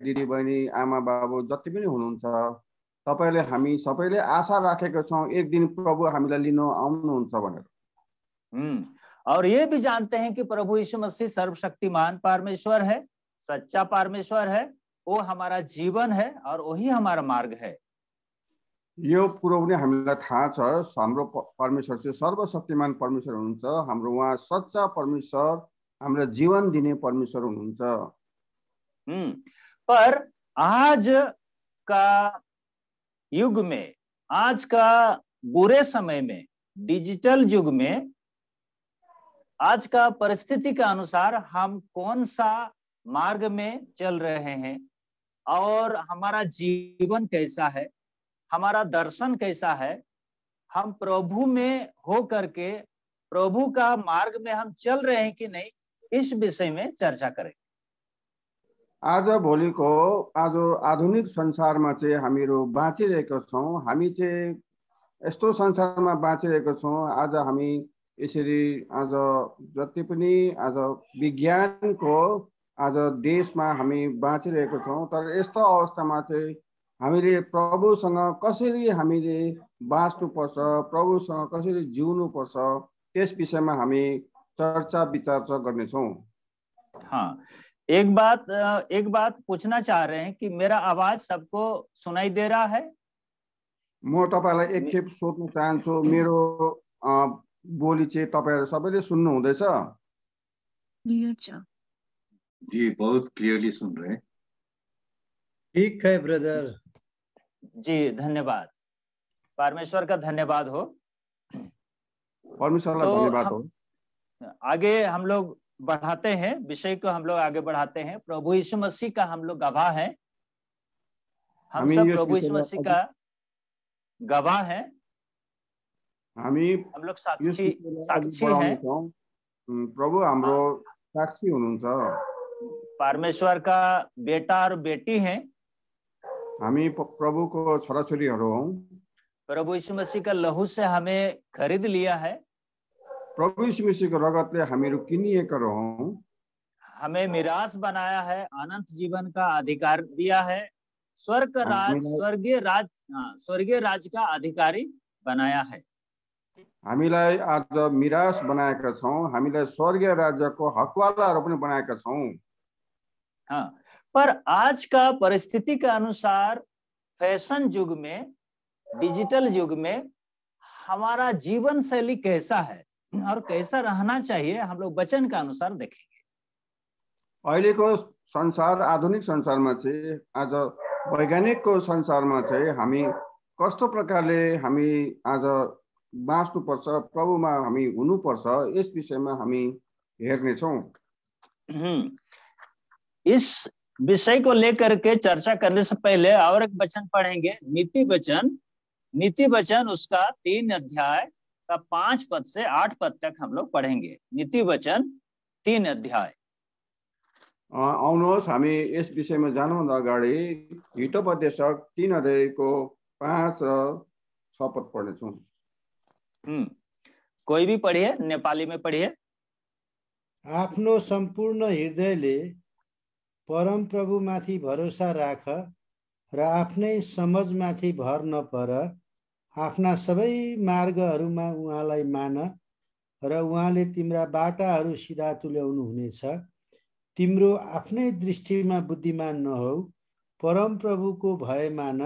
दिदीबहिनी आमा बाबु जति पनि हुनुहुन्छ तपाईले हामी सबैले आशा राखेका छौं एक दिन प्रभु हामीलाई लिन आउनुहुन्छ भनेर। और ये भी जानते हैं कि प्रभु यीशु मसीह सर्वशक्तिमान परमेश्वर है, सच्चा परमेश्वर है, वो हमारा जीवन है और वही हमारा मार्ग है। यो कुरो पनि हामीलाई थाहा छ हाम्रो परमेश्वर चाहिँ सर्वशक्तिमान परमेश्वर हुनुहुन्छ, हाम्रो उहाँ सच्चा परमेश्वर, हाम्रो जीवन दिने परमेश्वर हुनुहुन्छ। पर आज का युग में, आज का बुरे समय में, डिजिटल युग में, आज का परिस्थिति के अनुसार हम कौन सा मार्ग में चल रहे हैं और हमारा जीवन कैसा है, हमारा दर्शन कैसा है, हम प्रभु में हो करके प्रभु का मार्ग में हम चल रहे हैं कि नहीं, इस विषय में चर्चा करें। आज भोलिको आज आधुनिक संसारमा चाहिँ हामीहरू बाँचिरहेका छौं, हामी चाहिँ यस्तो संसारमा बाँचिरहेका छौं। आज हामी यसरी आज जति पनि आज विज्ञानको आज देशमा हामी बाँचिरहेका छौं, तर यस्तो अवस्थामा चाहिँ हामीले प्रभुसँग कसरी हामीले बाँच्नुपर्छ, प्रभुसँग कसरी जिउनुपर्छ, त्यस विषयमा हामी चर्चा विचार गर्नेछौं। हाँ, एक बात पूछना चाह रहे हैं कि मेरा आवाज सबको सुनाई दे रहा है? म तपाईलाई एकखेप सोध्न चाहन्छु, मेरो बोली चाहिँ तपाईहरु सबैले सुन्नु हुँदैछ? क्लियर छ जी, बहुत क्लियरली सुन रहे हैं। ठीक है ब्रदर जी, धन्यवाद, परमेश्वर का धन्यवाद हो। परमेश्वर का धन्यवाद हो। आगे हम लोग बढ़ाते हैं, विषय को हम लोग आगे बढ़ाते हैं। प्रभु यीशु मसीह का हम लोग गवाह हैं, हम सब प्रभु यीशु मसीह का गवाह हैं, हम लोग साक्षी हैं। प्रभु हाम्रो साक्षी हुनुहुन्छ, परमेश्वर का बेटा और बेटी हैं, हामी प्रभुको छोराछोरीहरू हौं। प्रभु यीशु मसीह का लहू से हमें खरीद लिया है, प्रभु यीशु मसीह को रगतले हामीहरू किनिएका हौं। हमें मिरास बनाया है, अनंत जीवन का अधिकार दिया है, स्वर्गीय राज का अधिकारी बनाया है। हामीलाई आज मिरास बनाएका छौं, हामीलाई स्वर्गीय राज्यको हकवालाहरू पनि बनाएका छौं। हाँ, पर आज का परिस्थिति के अनुसार फैशन युग में, डिजिटल युग में हमारा जीवन शैली कैसा है और कैसा रहना चाहिए, हम लोग वचन के अनुसार देखेंगे। अहिलेको संसार, आधुनिक संसारमा चाहिँ आज वैज्ञानिकको संसारमा चाहिँ हामी कस्तो प्रकारले हामी आज बाँच्नुपर्छ, प्रभुमा हामी हुनुपर्छ, यस विषयमा हामी हेर्नेछौं। इस विषय को लेकर के चर्चा करने से पहले और एक वचन पढ़ेंगे, नीति वचन उसका 3 अध्याय का 5 पद से 8 पद तक हम लोग पढ़ेंगे। नीति वचन 3 अध्याय। आउनुहोस् हामी यस विषयमा जानुभन्दा अगाडि हितोपदेशक 3 अध्यायको 5 र 6 पद पढ्नेछौं। कोई भी पढ़िए, नेपाली में पढ़िए। आफ्नो सम्पूर्ण हृदयले परम प्रभु माथि भरोसा राख र आफ्नै समझमाथि भर नपर, आफ्ना सबै मार्गहरूमा उहाँलाई मान र उहाँले तिम्रा बाटाहरू सिधा तुल्याउनु हुनेछ। तिम्रो आफ्नै दृष्टिमा बुद्धिमान नहौ, परम प्रभुको भय मान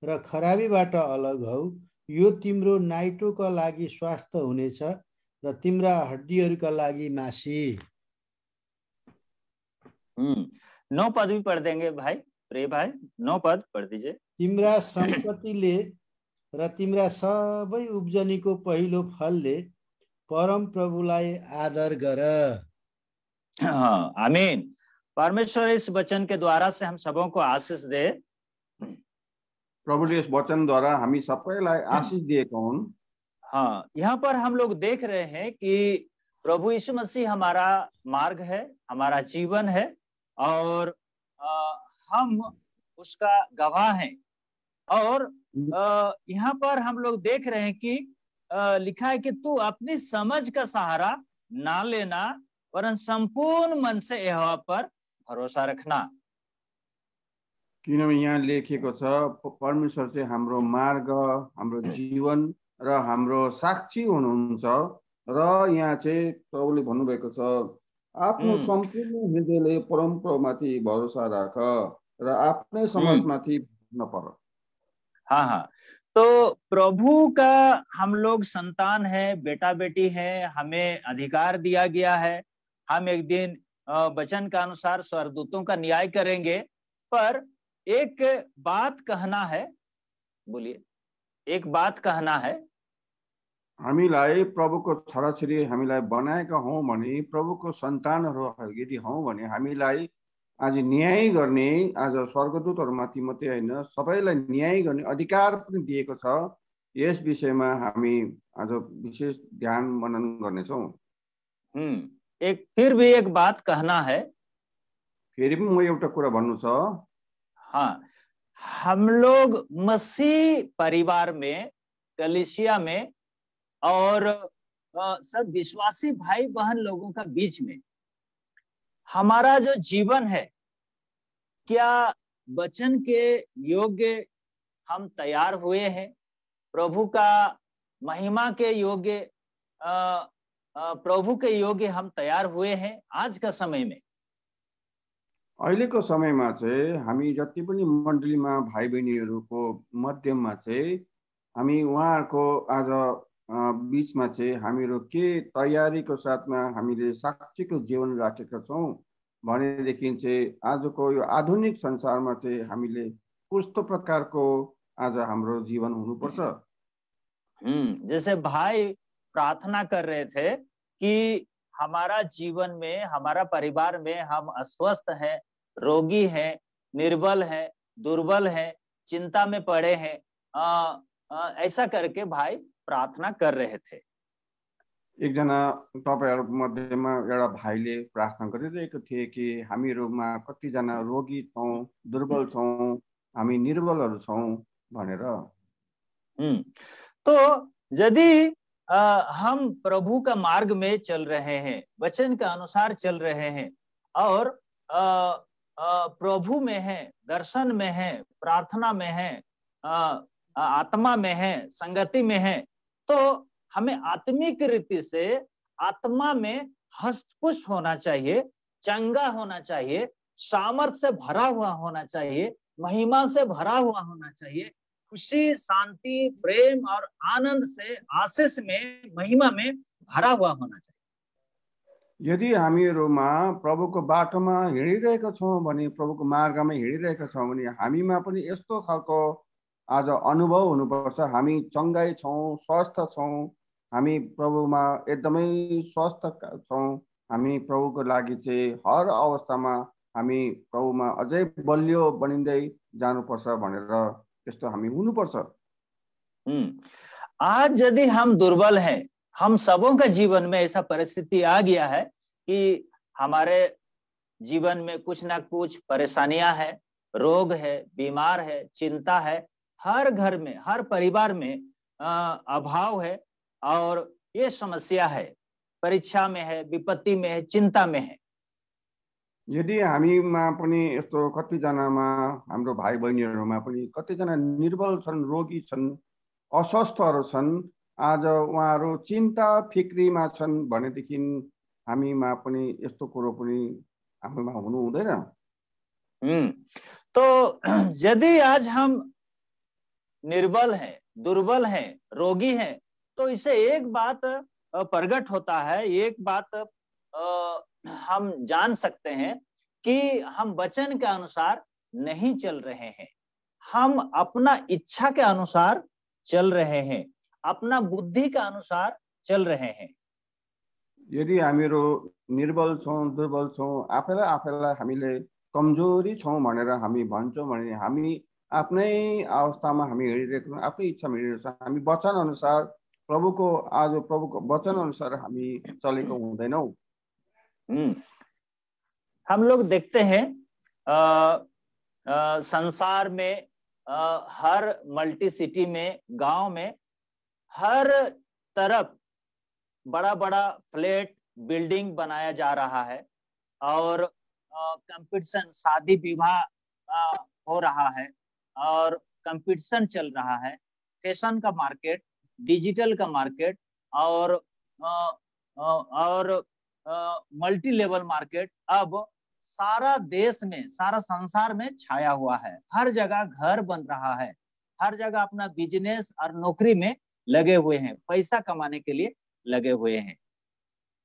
र खराबीबाट अलग हौ, यो तिम्रो नाइटोका लागि स्वास्थ्य हुनेछ र तिम्रा हड्डीहरूका लागि मासी। 9 पद भी पढ़ देंगे भाई, प्रिय भाई, 9 पद पढ़ दीजिए। तिम्रा सम्पत्तिले र तिम्रा सबै उब्जनीको पहिलो फलले परम प्रभुलाई आदर गर। हाँ, आमीन। परमेश्वर इस वचन के द्वारा से हम सबों को आशीष दे। प्रभुले यस वचनद्वारा हामी सबैलाई आशीष दिएका हुन्। हाँ, यहाँ पर हम लोग देख रहे हैं कि प्रभु यीशु मसीह हमारा मार्ग है, हमारा जीवन है और हम उसका गवाह हैं। और यहाँ पर हम लोग देख रहे हैं कि लिखा है कि तू अपनी समझ का सहारा ना लेना, वरन संपूर्ण मन से यहोवा पर भरोसा रखना। किनभने यहाँ लेखिएको छ परमेश्वर चाहिँ हाम्रो मार्ग, हाम्रो जीवन र हाम्रो साक्षी हुनुहुन्छ। र यहाँ चाहिँ प्रभुले भन्नुभएको छ आफ्नो सम्पूर्ण हृदयले परमप्रभुमाथि भरोसा राख र आफ्नै समाजमाथि नपर। हाँ हाँ, तो प्रभु का हम लोग संतान है, बेटा बेटी है, हमें अधिकार दिया गया है। हम एक दिन वचन का अनुसार स्वर्गदूतों का न्याय करेंगे। पर एक बात कहना है, बोलिए, एक बात कहना है। हामीलाई प्रभुको छोराछोरी हामीलाई बनाएका हौं भने, प्रभुको सन्तानहरू यदि हौं भने हामीलाई आज न्याय गर्ने, आज स्वर्गदूतहरूमाथि मात्रै होइन सबैलाई न्याय गर्ने अधिकार पनि दिएको छ। यस विषयमा हामी आज विशेष ध्यान मनन गर्नेछौँ। फिर भी एक बात कहना है। फेरि पनि म एउटा कुरा भन्नु छ। हाँ, हम लोग मसीह परिवार में, कलीसिया में और सब विश्वासी भाई बहन लोगों का बीच में हमारा जो जीवन है, क्या वचन के योग्य हम तैयार हुए हैं? प्रभु का महिमा के योग्य, प्रभु के योग्य हम तैयार हुए हैं आज का समय में? अहिलेको समयमा चाहिँ हामी जति पनि मण्डलीमा भाइ बहिनीहरूको मध्यममा चाहिँ हामी उहाँहरूको आज बीचमा चाहिँ हामीहरू के तयारीको साथमा हामीले साक्षीको जीवन राखेका छौँ भनेदेखि चाहिँ आजको यो आधुनिक संसारमा चाहिँ हामीले कस्तो प्रकारको आज हाम्रो जीवन हुनुपर्छ। जैसे भाई प्रार्थना कर रहे थे कि हमारा जीवन में, हमारा परिवार में हम अस्वस्थ हैं, रोगी हैं, निर्बल हैं, दुर्बल हैं, चिंता में पड़े हैं, ऐसा करके भाई प्रार्थना कर रहे थे। एकजना तपाईहरु मध्येमा एउटा भाइले प्रार्थना गरिरहेको थिए कि हामीहरुमा कतिजना रोगी छौं, दुर्बल छौं, हामी निर्बलहरु छौं भनेर। तो यदि हम प्रभु का मार्ग में चल रहे हैं, वचन के अनुसार चल रहे हैं और प्रभु में है, दर्शन में है, प्रार्थना में है, आत्मा में है, संगति में है, तो हमें आत्मिक रीति से आत्मा में हष्टपुष्ट होना चाहिए, चंगा होना चाहिए, सामर्थ से भरा हुआ होना चाहिए, महिमा से भरा हुआ होना चाहिए, खुशी, शांति, प्रेम और आनंद से, आशीष में, महिमा में भरा हुआ होना चाहिए। यदि हामीहरुमा प्रभुको बाटोमा हिँडिरहेका छौं भने, प्रभुको मार्गमा हिँडिरहेका छौं भने हामीमा पनि यस्तो खालको आज अनुभव हुनुपर्छ। हामी चंगाई छौं, स्वस्थ छौं, हामी प्रभुमा एकदमै स्वस्थ छौं, हामी प्रभुको लागि चाहिँ हर अवस्थामा हामी प्रभुमा अझै बलियो बनिँदै जानुपर्छ भनेर त्यस्तो हामी हुनुपर्छ। आज यदि हम दुर्बल हैं, हम सबों का जीवन में ऐसा परिस्थिति आ गया है कि हमारे जीवन में कुछ ना कुछ परेशानियां हैं, रोग है, बीमार है, चिंता है, हर घर में, हर परिवार में अभाव है और ये समस्या है, परीक्षा में है, विपत्ति में है, चिंता में है। यदि हामीमा पनि यस्तो कतिजनामा हाम्रो भाइ बहिनीहरुमा पनि कतिजना निर्बल छन्, रोगी छन्, अस्वस्थहरू छन्, आज उहाँहरू चिन्ता फिक्रीमा छन् भनेदेखि हामीमा पनि यस्तो कुरो पनि हामीमा हुनु हुँदैन। तो यदि आज हम निर्बल हैं, दुर्बल हैं, रोगी हैं, तो इसे एक बात प्रकट होता है, एक बात हम जान सकते हैं कि हम वचन के अनुसार नहीं चल रहे हैं, हम अपना इच्छा के अनुसार चल रहे हैं, अपना बुद्धि के अनुसार चल रहे हैं। यदि हामीहरु निर्बल छौं, दुर्बल छौं, आफैलाई हामीले कमजोरी छौं भनेर हामी भन्छौं भने हामी आफ्नै अवस्थामा हामी हिँडिरहेको छौं, आफ्नै इच्छामा हिँडिरहेको छौं, हामी वचन अनुसार प्रभुको वचन अनुसार हामी चलेको हुँदैनौं। हम लोग देखते हैं संसार में हर मल्टी सिटी में, गांव में, हर तरफ बड़ा बड़ा फ्लैट, बिल्डिंग बनाया जा रहा है और कंपटीशन, शादी विवाह हो रहा है और कंपटीशन चल रहा है, फैशन का मार्केट, डिजिटल का मार्केट और मल्टी लेवल मार्केट अब सारा देश में, सारा संसार में छाया हुआ है। हर जगह घर बन रहा है, हर जगह अपना बिजनेस और नौकरी में लगे हुए हैं, पैसा कमाने के लिए लगे हुए हैं।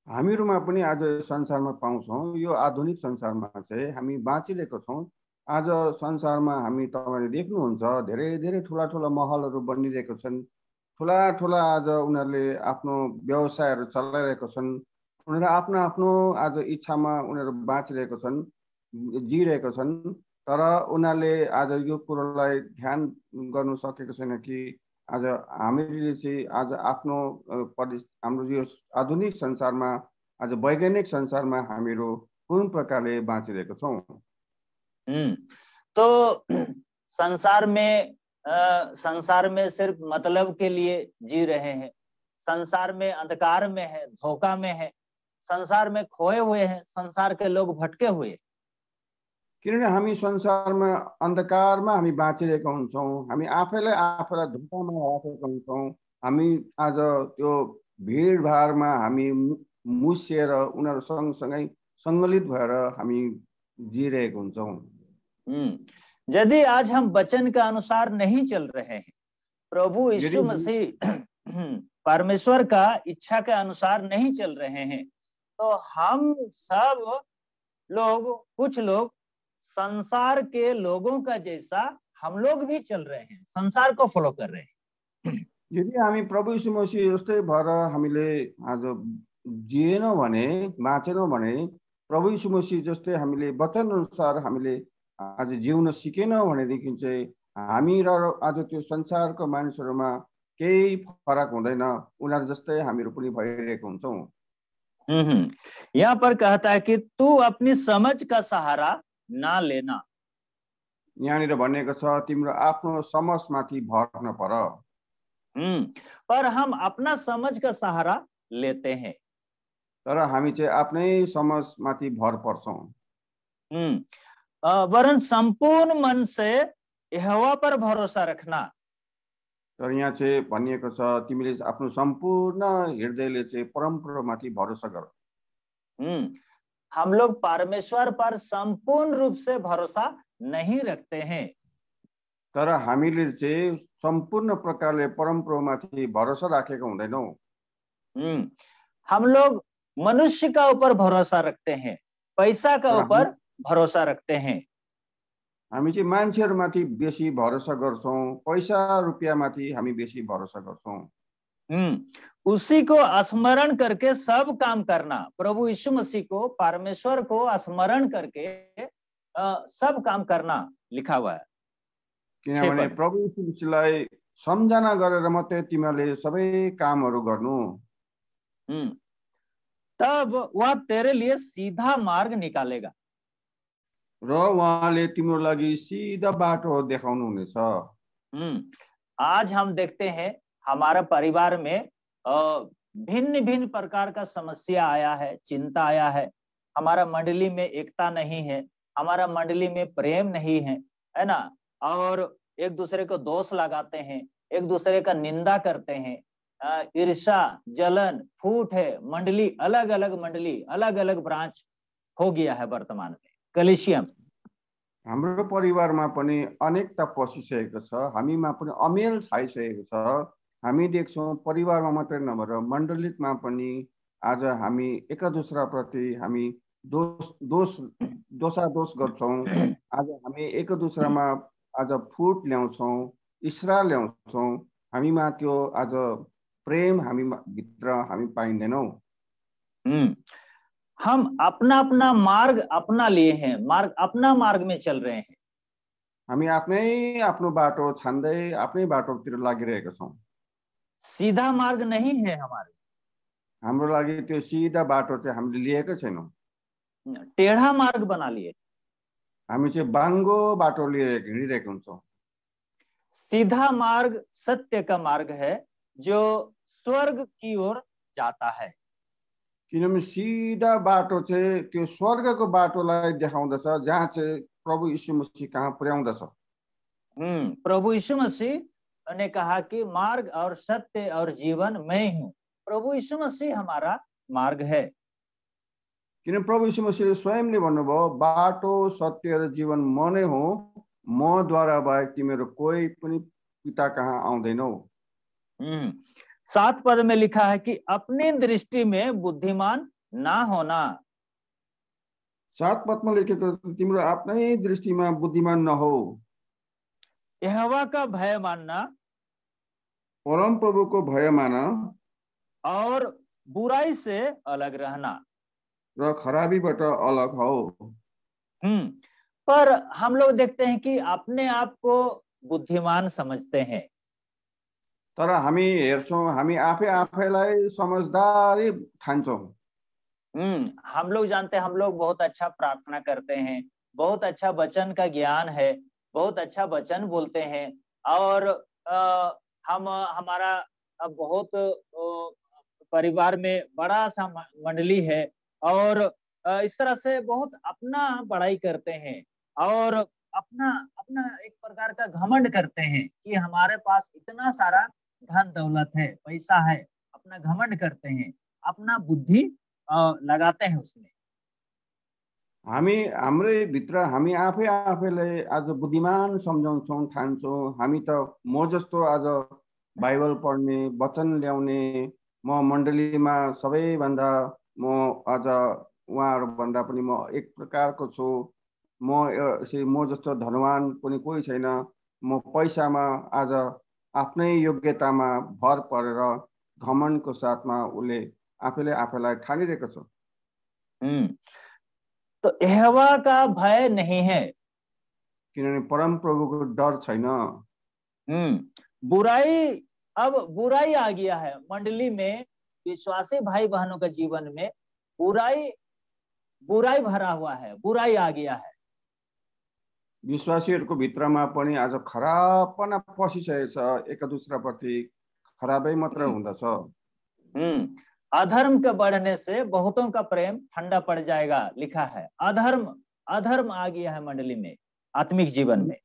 हामीहरूमा पनि आज संसारमा पाउँछौँ। यो आधुनिक संसारमा चाहिँ हामी बाँचिरहेको छौँ। आज संसारमा हामी तपाईँले देख्नुहुन्छ धेरै धेरै ठुला ठुला महलहरू बनिरहेको छन्। ठुला ठुला आज उनीहरूले आफ्नो व्यवसायहरू चलाइरहेको छन्। उनीहरू आफ्नो आफ्नो आज इच्छामा उनीहरू बाँचिरहेको छन्, जिइरहेको छन्। तर उनीहरूले आज यो कुरोलाई ध्यान गर्नु सकेको छैन कि आज हामीले चाहिँ आज आफ्नो हाम्रो यो आधुनिक संसारमा, आज वैज्ञानिक संसारमा हामीहरू कुन प्रकारले बाँचिरहेको छौँ। तो संसार में सिर्फ मतलब के लिए जी रहे हैं, संसार में अंधकार में है, धोखा में है, संसार में खोए हुए हैं, संसार के लोग भटके हुए। किनभने हामी संसारमा अन्धकारमा हामी बाँचिरहेका हुन्छौँ, हामी आफैलाई धोकामा राखेका हुन्छौँ। हामी आज त्यो भिडभाडमा हामी मुसिएर उनीहरू सँगसँगै सङ्गलित भएर हामी जिरहेको हुन्छौँ। यदि आज हम वचन के अनुसार नहीं चल रहे हैं, प्रभु यीशु मसीह परमेश्वर का इच्छा के अनुसार नहीं चल रहे हैं, तो हम सब लोग, कुछ लोग संसार के लोगों का जैसा हम लोग भी चल रहे हैं, संसार को फॉलो कर रहे हैं। यदि हामी प्रभु यीशु मसीह जस्तै भएर हामीले आज जिएनौँ भने, बाँचेनौँ भने, प्रभु यीशु मसीह जस्तै हामीले वचन अनुसार हामीले आज जिउन सिकेनौँ भनेदेखि चाहिँ हामी र आज त्यो संसारको मानिसहरूमा केही फरक हुँदैन। उनीहरू जस्तै हामीहरू पनि भइरहेको हुन्छौँ। यहाँ पर कहता है कि तू अपनी समझ का सहारा ना लेना। यहाँनिर भनिएको छ तिम्रो आफ्नो समझमाथि भर नपर। पर हम अपना समझ का सहारा लेते हैं। तर हामी चाहिँ आफ्नै समझमाथि भर पर्छौँ। वरन संपूर्ण मन से यहोवा पर भरोसा रखना। तर यहाँ चाहिँ भनिएको छ तिमीले आफ्नो सम्पूर्ण हृदयले चाहिँ परमप्रभुमाथि भरोसा गर। हम लोग परमेश्वर पर संपूर्ण रूप से भरोसा नहीं रखते हैं। तर हामीले चाहिँ सम्पूर्ण प्रकारले परमप्रभुमाथि भरोसा राखेका हुँदैनौँ। हम लोग मनुष्य का ऊपर भरोसा रखते हैं, पैसा का ऊपर भरोसा रखते हैं। हामी चाहिँ मान्छेहरूमाथि बेसी भरोसा गर्छौँ, पैसा रुपियाँमाथि हामी बेसी भरोसा गर्छौँ। उसी को स्मरण करके सब काम करना। प्रभु यीशु मसीह को, परमेश्वर को स्मरण करके सब काम करना लिखा हुआ है। किनभने प्रभु यीशु मसीहलाई सम्झना गरेर मात्रै तिमीले सबै कामहरू गर्नु। तब वह तेरे लिए सीधा मार्ग निकालेगा। र उहाँले तिम्रो लागि सीधा बाटो देखाउनु हुनेछ। आज हम देखते हैं हमारा परिवार में भिन्न भिन्न प्रकार का समस्या आया है, चिंता आया है। हमारा मंडली में एकता नहीं है, हमारा मंडली में प्रेम नहीं है, है ना। और एक दूसरे को दोष लगाते हैं, एक दूसरे का निंदा करते हैं, ईर्ष्या, जलन, फूट है। मंडली अलग अलग ब्रांच हो गया है वर्तमान में कलिसियम। हाम्रो परिवारमा पनि अनेकता पसिसकेको छ, हामीमा पनि अमेल छाइसकेको छ। हामी देख्छौँ परिवारमा मात्रै नभएर मण्डलीमा पनि आज हामी एक दुसराप्रति हामी दोषादोष गर्छौँ। आज हामी एक दुसरामा आज फुट ल्याउँछौँ, ईर्ष्या ल्याउँछौँ। हामीमा त्यो आज प्रेम हामी भित्र हामी पाइँदैनौँ। हम अपना अपना मार्ग अपना लिए हैं, अपना मार्ग में चल रहे हैं। हामी आफ्नै आफ्नो बाटो छान्दै आफ्नै बाटोतिर लागिरहेका छौँ। सीधा मार्ग नहीं है हमारे। हाम्रो लागि त्यो सीधा बाटो चाहिँ हामीले लिएकै छैनौँ, टेढ़ा मार्ग बना लिए। हामी चाहिँ बाङ्गो बाटो लिएर हिँडिरहेका हुन्छौँ। सीधा मार्ग सत्य का मार्ग है जो स्वर्ग की ओर जाता है। किनभने सिधा बाटो चाहिँ त्यो स्वर्गको बाटोलाई देखाउँदछ, जहाँ चाहिँ प्रभु यीशु मसीह कहाँ पुर्याउँदछ। प्रभु यीशु मसीह ने कहा कि मार्ग और सत्य और जीवन मैं ही हूँ। प्रभु यीशु मसीह हमारा मार्ग है। किन प्रभु यीशु मसीहले स्वयंले भन्नुभयो बाटो सत्य र जीवन म नै हो, मद्वारा बाहेक तिमीहरू कोही पनि पिता कहाँ आउँदैनौ। 7 पद में लिखा है कि अपनी दृष्टि में बुद्धिमान ना होना। 7 पदमा लेखेको छ तिम्रो आफ्नै दृष्टिमा बुद्धिमान नहो। यहोवा का भय मानना, परम प्रभुको भय मान और बुराई से अलग रहना, र खराबीबाट अलग हो। पर हम लोग देखते हैं कि अपने आप को बुद्धिमान समझते हैं। तर हामी हेर्छौं, हामी आफैलाई समझदारी ठान्छौं। हम लोग जानते हैं, हम लोग बहुत अच्छा प्रार्थना करते हैं, बहुत अच्छा वचन का ज्ञान है, बहुत अच्छा वचन बोलते हैं, और हमारा बहुत परिवार में बड़ा सा मंडली है, और इस तरह से बहुत अपना बड़ाई करते हैं और अपना अपना एक प्रकार का घमंड करते हैं कि हमारे पास इतना सारा धन दौलत है, पैसा है। अपना घमंड करते हैं, अपना बुद्धि लगाते हैं उसमें। हामी हाम्रै भित्र हामी आफैलाई आज बुद्धिमान सम्झाउँछौं, ठान्छौं। हामी त म जस्तो आज बाइबल पढ्ने, वचन ल्याउने, म मण्डलीमा सबैभन्दा म आज उहाँहरू भन्दा पनि म एक प्रकारको छु। म जस्तो धनवान पनि कोही छैन। म पैसामा आज आफ्नै योग्यतामा भर परेर घमण्डको साथमा उसले आफैलाई ठानिरहेको छ। तो यहोवा का भय नहीं है, किनभने परम प्रभुको डर छैन। बुराई आ गया है मंडली में, विश्वासी भाई बहनों के जीवन में बुराई भरा हुआ है, बुराई आ गया है। विश्वासीहरूको भित्रमा पनि आज खराबपना पसिसकेको छ। एक दूसराप्रति खराबै मात्र हुँदछ। अधर्म के बढ़ने से बहुतों का प्रेम ठंडा पड़ जाएगा, लिखा है। अधर्म आ गया है मंडली में, आत्मिक जीवन में।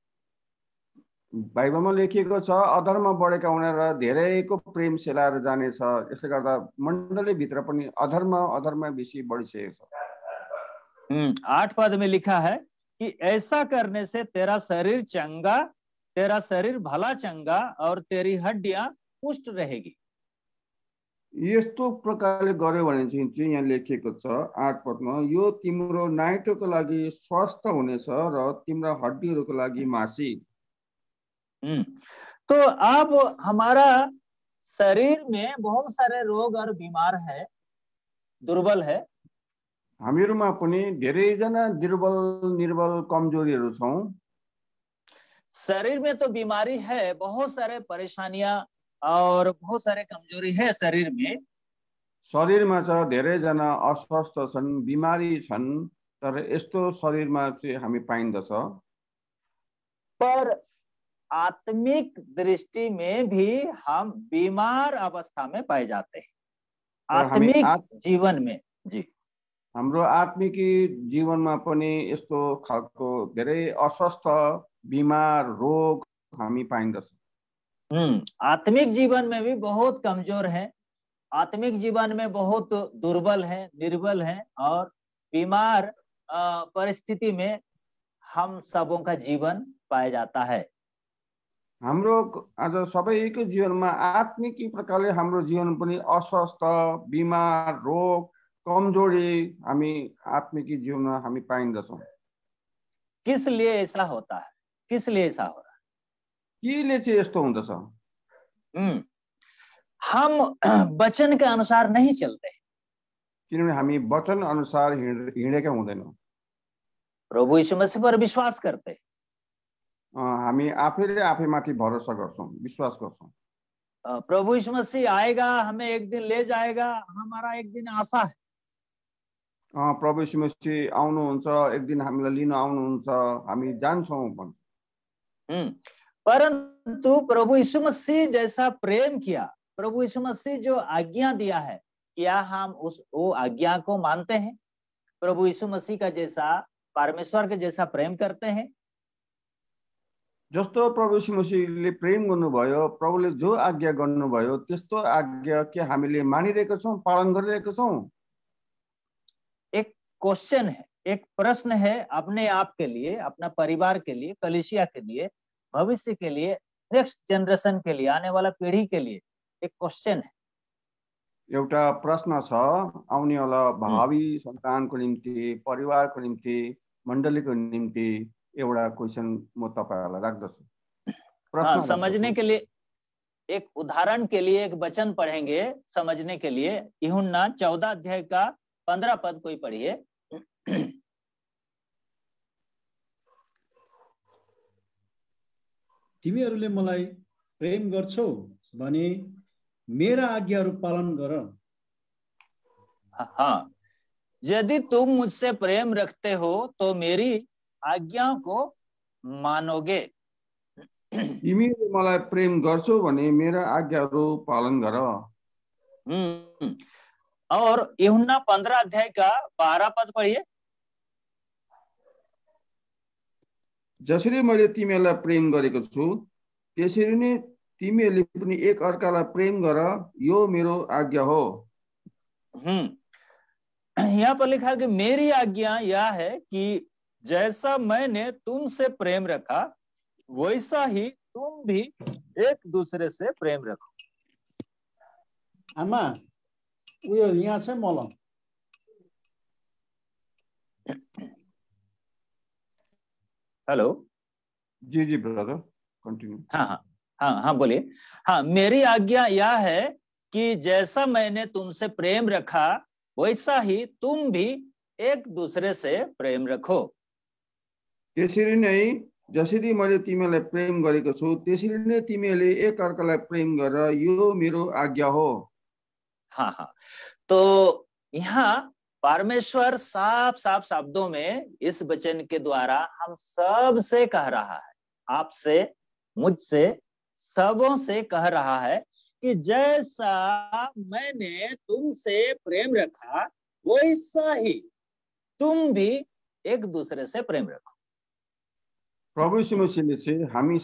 बाइबलमा लेखिएको छ अधर्म बढेका हुनेर धेरैको प्रेम सेलाएर जानेछ। यसले गर्दा मण्डली भित्र पनि अधर्म बेसी बढिसकेको छ। 8 पद में लिखा है कि ऐसा करने से तेरा शरीर चंगा, तेरा शरीर भला चंगा और तेरी हड्डियां पुष्ट रहेगी। यस्तो प्रकारले गर्यो भने चाहिँ यहाँ लेखिएको छ 8 पदमा, यो तिम्रो नाइटोको लागि स्वस्थ हुनेछ र तिम्रा हड्डीहरूको लागि मासी। तो अब हमारा शरीर में बहुत सारे रोग और बीमार है, दुर्बल है। हामीहरूमा पनि धेरैजना दुर्बल निर्बल कमजोरीहरू छौं। शरीर में तो बीमारी है, बहुत सारे परेशानियां और बहुत सारे कमजोरी है शरीर में। शरीरमा चाहिँ धेरैजना अस्वस्थ छन्, बिमारी छन्, तर यस्तो शरीरमा चाहिँ हामी पाइन्दछ। पर आत्मिक दृष्टि में भी हम बीमार अवस्था में पाए जाते हैं, आत्मिक जीवन में। जी, हाम्रो आत्मिकी जीवनमा पनि यस्तो खालको धेरै अस्वस्थ, बिमार, रोग हामी पाइन्दछ। आत्मिक जीवन में भी बहुत कमजोर है, आत्मिक जीवन में बहुत दुर्बल है, निर्बल है और बीमार परिस्थिति में हम सबों का जीवन पाया जाता है। हाम्रो आज सबैको जीवनमा आत्मिकी प्रकारले हाम्रो जीवन पनि अस्वस्थ, बिमार, रोग, कमजोरी हामी आत्मिकी जीवनमा हामी पाइन्दछौँ। किस लिए ऐसा होता है? किस लिए ऐसा हो रहा है? केले चाहिँ यस्तो हुँदछ? हम वचन के अनुसार नहीं चलते, किनभने हामी वचन अनुसार हिँडेका हुँदैनौँ। प्रभु यीशु मसीह पर विश्वास करते, हामी आफैले आफैमाथि भरोसा गर्छौँ, विश्वास गर्छौँ। प्रभु यीशु मसीह आएगा, हमें एक दिन ले जाएगा, हमारा एक दिन आशा है। प्रभु यीशु मसीह आउनुहुन्छ, एक दिन हामीलाई लिन आउनुहुन्छ, हामी जान्छौँ भन्छ। परंतु प्रभु यीशु मसीह जैसा प्रेम किया, प्रभु यीशु मसीह जो आज्ञा दिया है, क्या हम वो आज्ञा को मानते हैं? प्रभु यीशु मसीह का जैसा परमेश्वर के जैसा प्रेम करते हैं? जस्तो प्रभु यीशु मसीहले प्रेम गर्नुभयो, प्रभुले जो आज्ञा गर्नुभयो त्यस्तो आज्ञा के हामीले मानिरहेका छौँ, पालन गरिरहेका छौँ? एक क्वेश्चन है, एक प्रश्न है अपने आप के लिए, अपना परिवार के लिए, कलीसिया के लिए, भविष्य के लिए, नेक्स्ट जनरेशन के लिए, आने वाला पीढ़ी के लिए एक क्वेश्चन है। एउटा प्रश्न छ, आउनेवाला भावी सन्तानको निम्ति, परिवारको निम्ति, मण्डलीको निम्ति एउटा क्वेशन म तपाईहरुलाई राख्दछु। हाँ, समझने के लिए एक उदाहरण के लिए एक वचन पढ़ेंगे समझने के लिए। यूहन्ना 14 अध्याय का 15 पद कोई पढ़िए। तिमीहरूले मलाई प्रेम गर्छौ भने मेरा आज्ञाहरू पालन गर। हाँ, यदि तुम मुझसे प्रेम रखते हो तो मेरी आज्ञाओं को मानोगे। तिमीले मलाई प्रेम गर्छौ भने मेरा आज्ञाहरू पालन गर। और यूहन्ना 15 अध्याय का 12 पद पढ़िए। जसरी मैले तिमीलाई प्रेम गरेको छु त्यसरी नै तिमीहरूले पनि एक अर्कालाई प्रेम गर, यो मेरो आज्ञा हो। यहाँ पर लिखा है कि मेरी आज्ञा यह है कि जैसा मैंने तुमसे प्रेम रखा वैसा ही तुम भी एक दूसरे से प्रेम रखो। आमा उयो यहाँ छ मलम। हेलो। जी जी ब्रदर, कंटिन्यू। हाँ हाँ हाँ हाँ बोलिए। हाँ, मेरी आज्ञा यह है कि जैसा मैंने तुमसे प्रेम रखा वैसा ही तुम भी एक दूसरे से प्रेम रखो। त्यसरी नै जसरी मैले तिमीलाई प्रेम गरेको छु त्यसरी नै तिमीहरूले एक अर्कालाई प्रेम गर, यो मेरो आज्ञा हो। हाँ हाँ, तो यहाँ परमेश्वर साफ साफ शब्दों में इस वचन के द्वारा हम सब से कह रहा है, आपसे, मुझसे, सबों से कह रहा है कि जैसा मैंने तुमसे प्रेम रखा वैसा ही तुम भी एक दूसरे से प्रेम रखो। प्रभु यीशु मसीहले चाहिँ हामी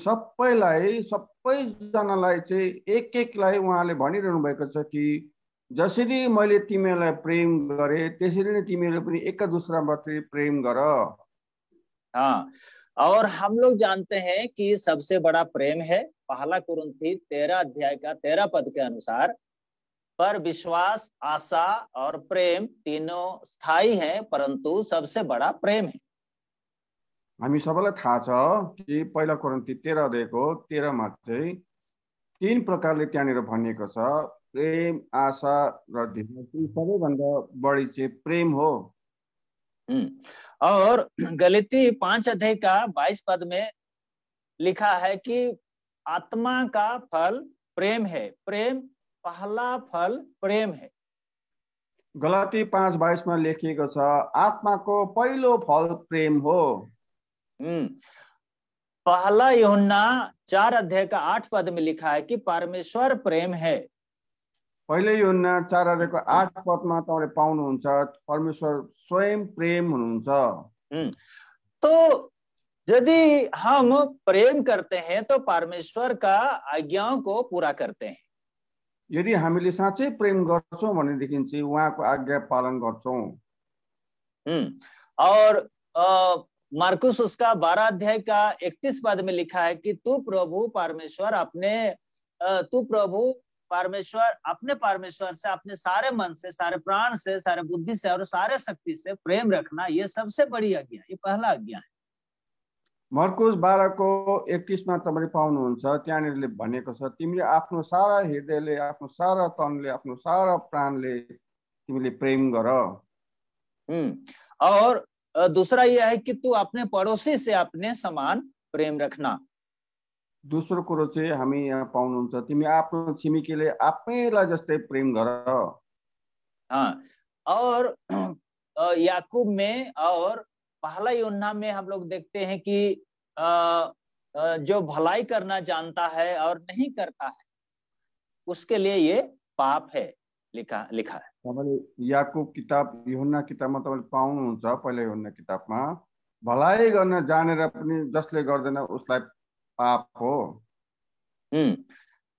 सबैजनालाई चाहिँ एक एकलाई उहाँले भनिरहनु भएको छ कि जसरी मैले तिमीलाई प्रेम गरे त्यसरी नै तिमीले पनि एक दूसराप्रति प्रेम गर। हाँ, और हम लोग जानते हैं कि सबसे बड़ा प्रेम है पहला कुरिन्थी 13 अध्याय का 13 पद के अनुसार, पर विश्वास, आशा और प्रेम तीनों स्थायी हैं, परंतु सबसे बड़ा प्रेम है। हामी सबैलाई थाहा छ कि पहिला कोरिन्थी 13 अध्यायको 13 मा चाहिँ तीन प्रकारले त्यहाँनिर भनिएको छ, प्रेम, आशा र धीरज, सबैभन्दा बढी चाहिँ प्रेम हो। और गलती 5 अध्याय का 22 पद में लिखा है कि आत्मा का फल प्रेम है, प्रेम पहला फल प्रेम है। गलाती 5:22 मा लेखिएको छ, आत्माको पहिलो फल प्रेम हो। पहला यूहन्ना 4 अध्याय का 8 पद में लिखा है कि परमेश्वर प्रेम है। पहिले यूहन्ना 4 अध्यायको 8 पदमा तपाईले पाउनुहुन्छ परमेश्वर स्वयं प्रेम हुनुहुन्छ। तो यदि हम प्रेम करते हैं तो परमेश्वर का आज्ञाओं को पूरा करते हैं। यदि हामीले साँच्चै प्रेम गर्छौं भनेदेखि चाहिँ उहाँको आज्ञा पालन गर्छौं। और मार्कुस उसका 12 अध्याय का 31 पद में लिखा है कि तू प्रभु परमेश्वर अपने परमेश्वर से अपने सारे मन से, सारे प्राण से, सारे बुद्धि से और सारे शक्ति से प्रेम रखना, ये सबसे बड़ी आज्ञा, ये पहला आज्ञा है। मर्कुस 12 को 31 मा तपाईले पाउनुहुन्छ, त्यहाँनिरले भनेको छ तिमीले आफ्नो सारा हृदयले, आफ्नो सारा तनले, आफ्नो सारा प्राणले तिमीले प्रेम गर। और दूसरा यह है कि तू अपने पड़ोसी से अपने समान प्रेम रखना। दोस्रो कुरो चाहिँ हामी यहाँ पाउनुहुन्छ, तिमी आफ्नो छिमेकीले आफैलाई जस्तै प्रेम गर। हाँ, और याकूब में और पहला यूहन्ना में हम लोग देखते हैं कि जो भलाई करना जानता है और नहीं करता है उसके लिए ये पाप है, लिखा है। तपाईले याकूब किताब, यूहन्ना किताबमा तपाईले पाउनुहुन्छ, पहिला यूहन्ना किताबमा भलाइ गर्न जानेर पनि जसले गर्दैन उसलाई पाप हो।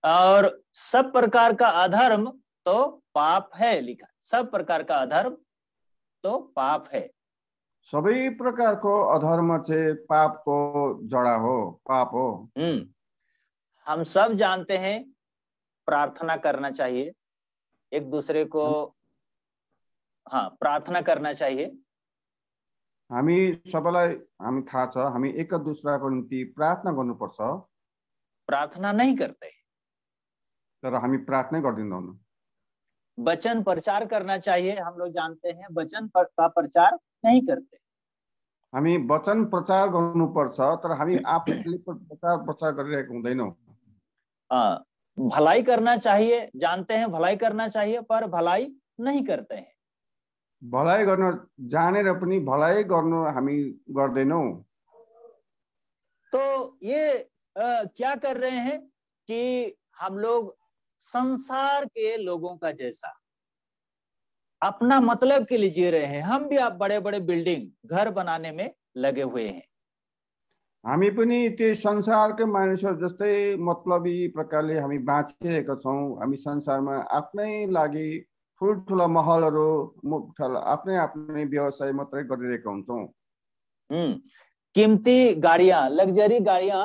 और सब प्रकार का अधर्म तो पाप है, लिखा, सब प्रकार का अधर्म तो पाप है। सबै प्रकारको अधर्म चाहिँ पापको जडा हो, पाप हो। हम सब जानते हैं प्रार्थना करना चाहिए एक दूसरे को, हाँ प्रार्थना करना चाहिए। हामी सबैलाई हामी थाहा छ, हामी एक दुसराको निम्ति प्रार्थना गर्नुपर्छ। प्रार्थना नहीं करते, तर हामी प्रार्थना गर्दैनौँ। वचन प्रचार करना चाहिए, हम लोग जानते हैं वचन का प्रचार नहीं करते। हामी वचन प्रचार गर्नुपर्छ, तर हामी आफूले प्रचार गरिरहेको हुँदैनौँ। भलाई करना चाहिए, जानते हैं भलाई करना चाहिए, पर भलाई नहीं करते हैं। भलाइ गर्न जानेर पनि भलाइ गर्नु हामी गर्दैनौँ। तो ये क्या कर रहे हैं कि हम लोग संसार के लोगों का जैसा अपना मतलब के लिए जी रहे हैं। हम भी आप बड़े बड़े बिल्डिंग घर बनाने में लगे हुए हैं। हामी पनि त्यो संसारकै मानिसहरू जस्तै मतलबी प्रकारले हामी बाँचिरहेका छौँ। हामी संसारमा आफ्नै लागि ठुल्ठुला महलहरू, आफ्नै आफ्नै व्यवसाय मात्रै गरिरहेका हुन्छौँ। कीमती गाड़ियां, लग्जरी गाड़ियां,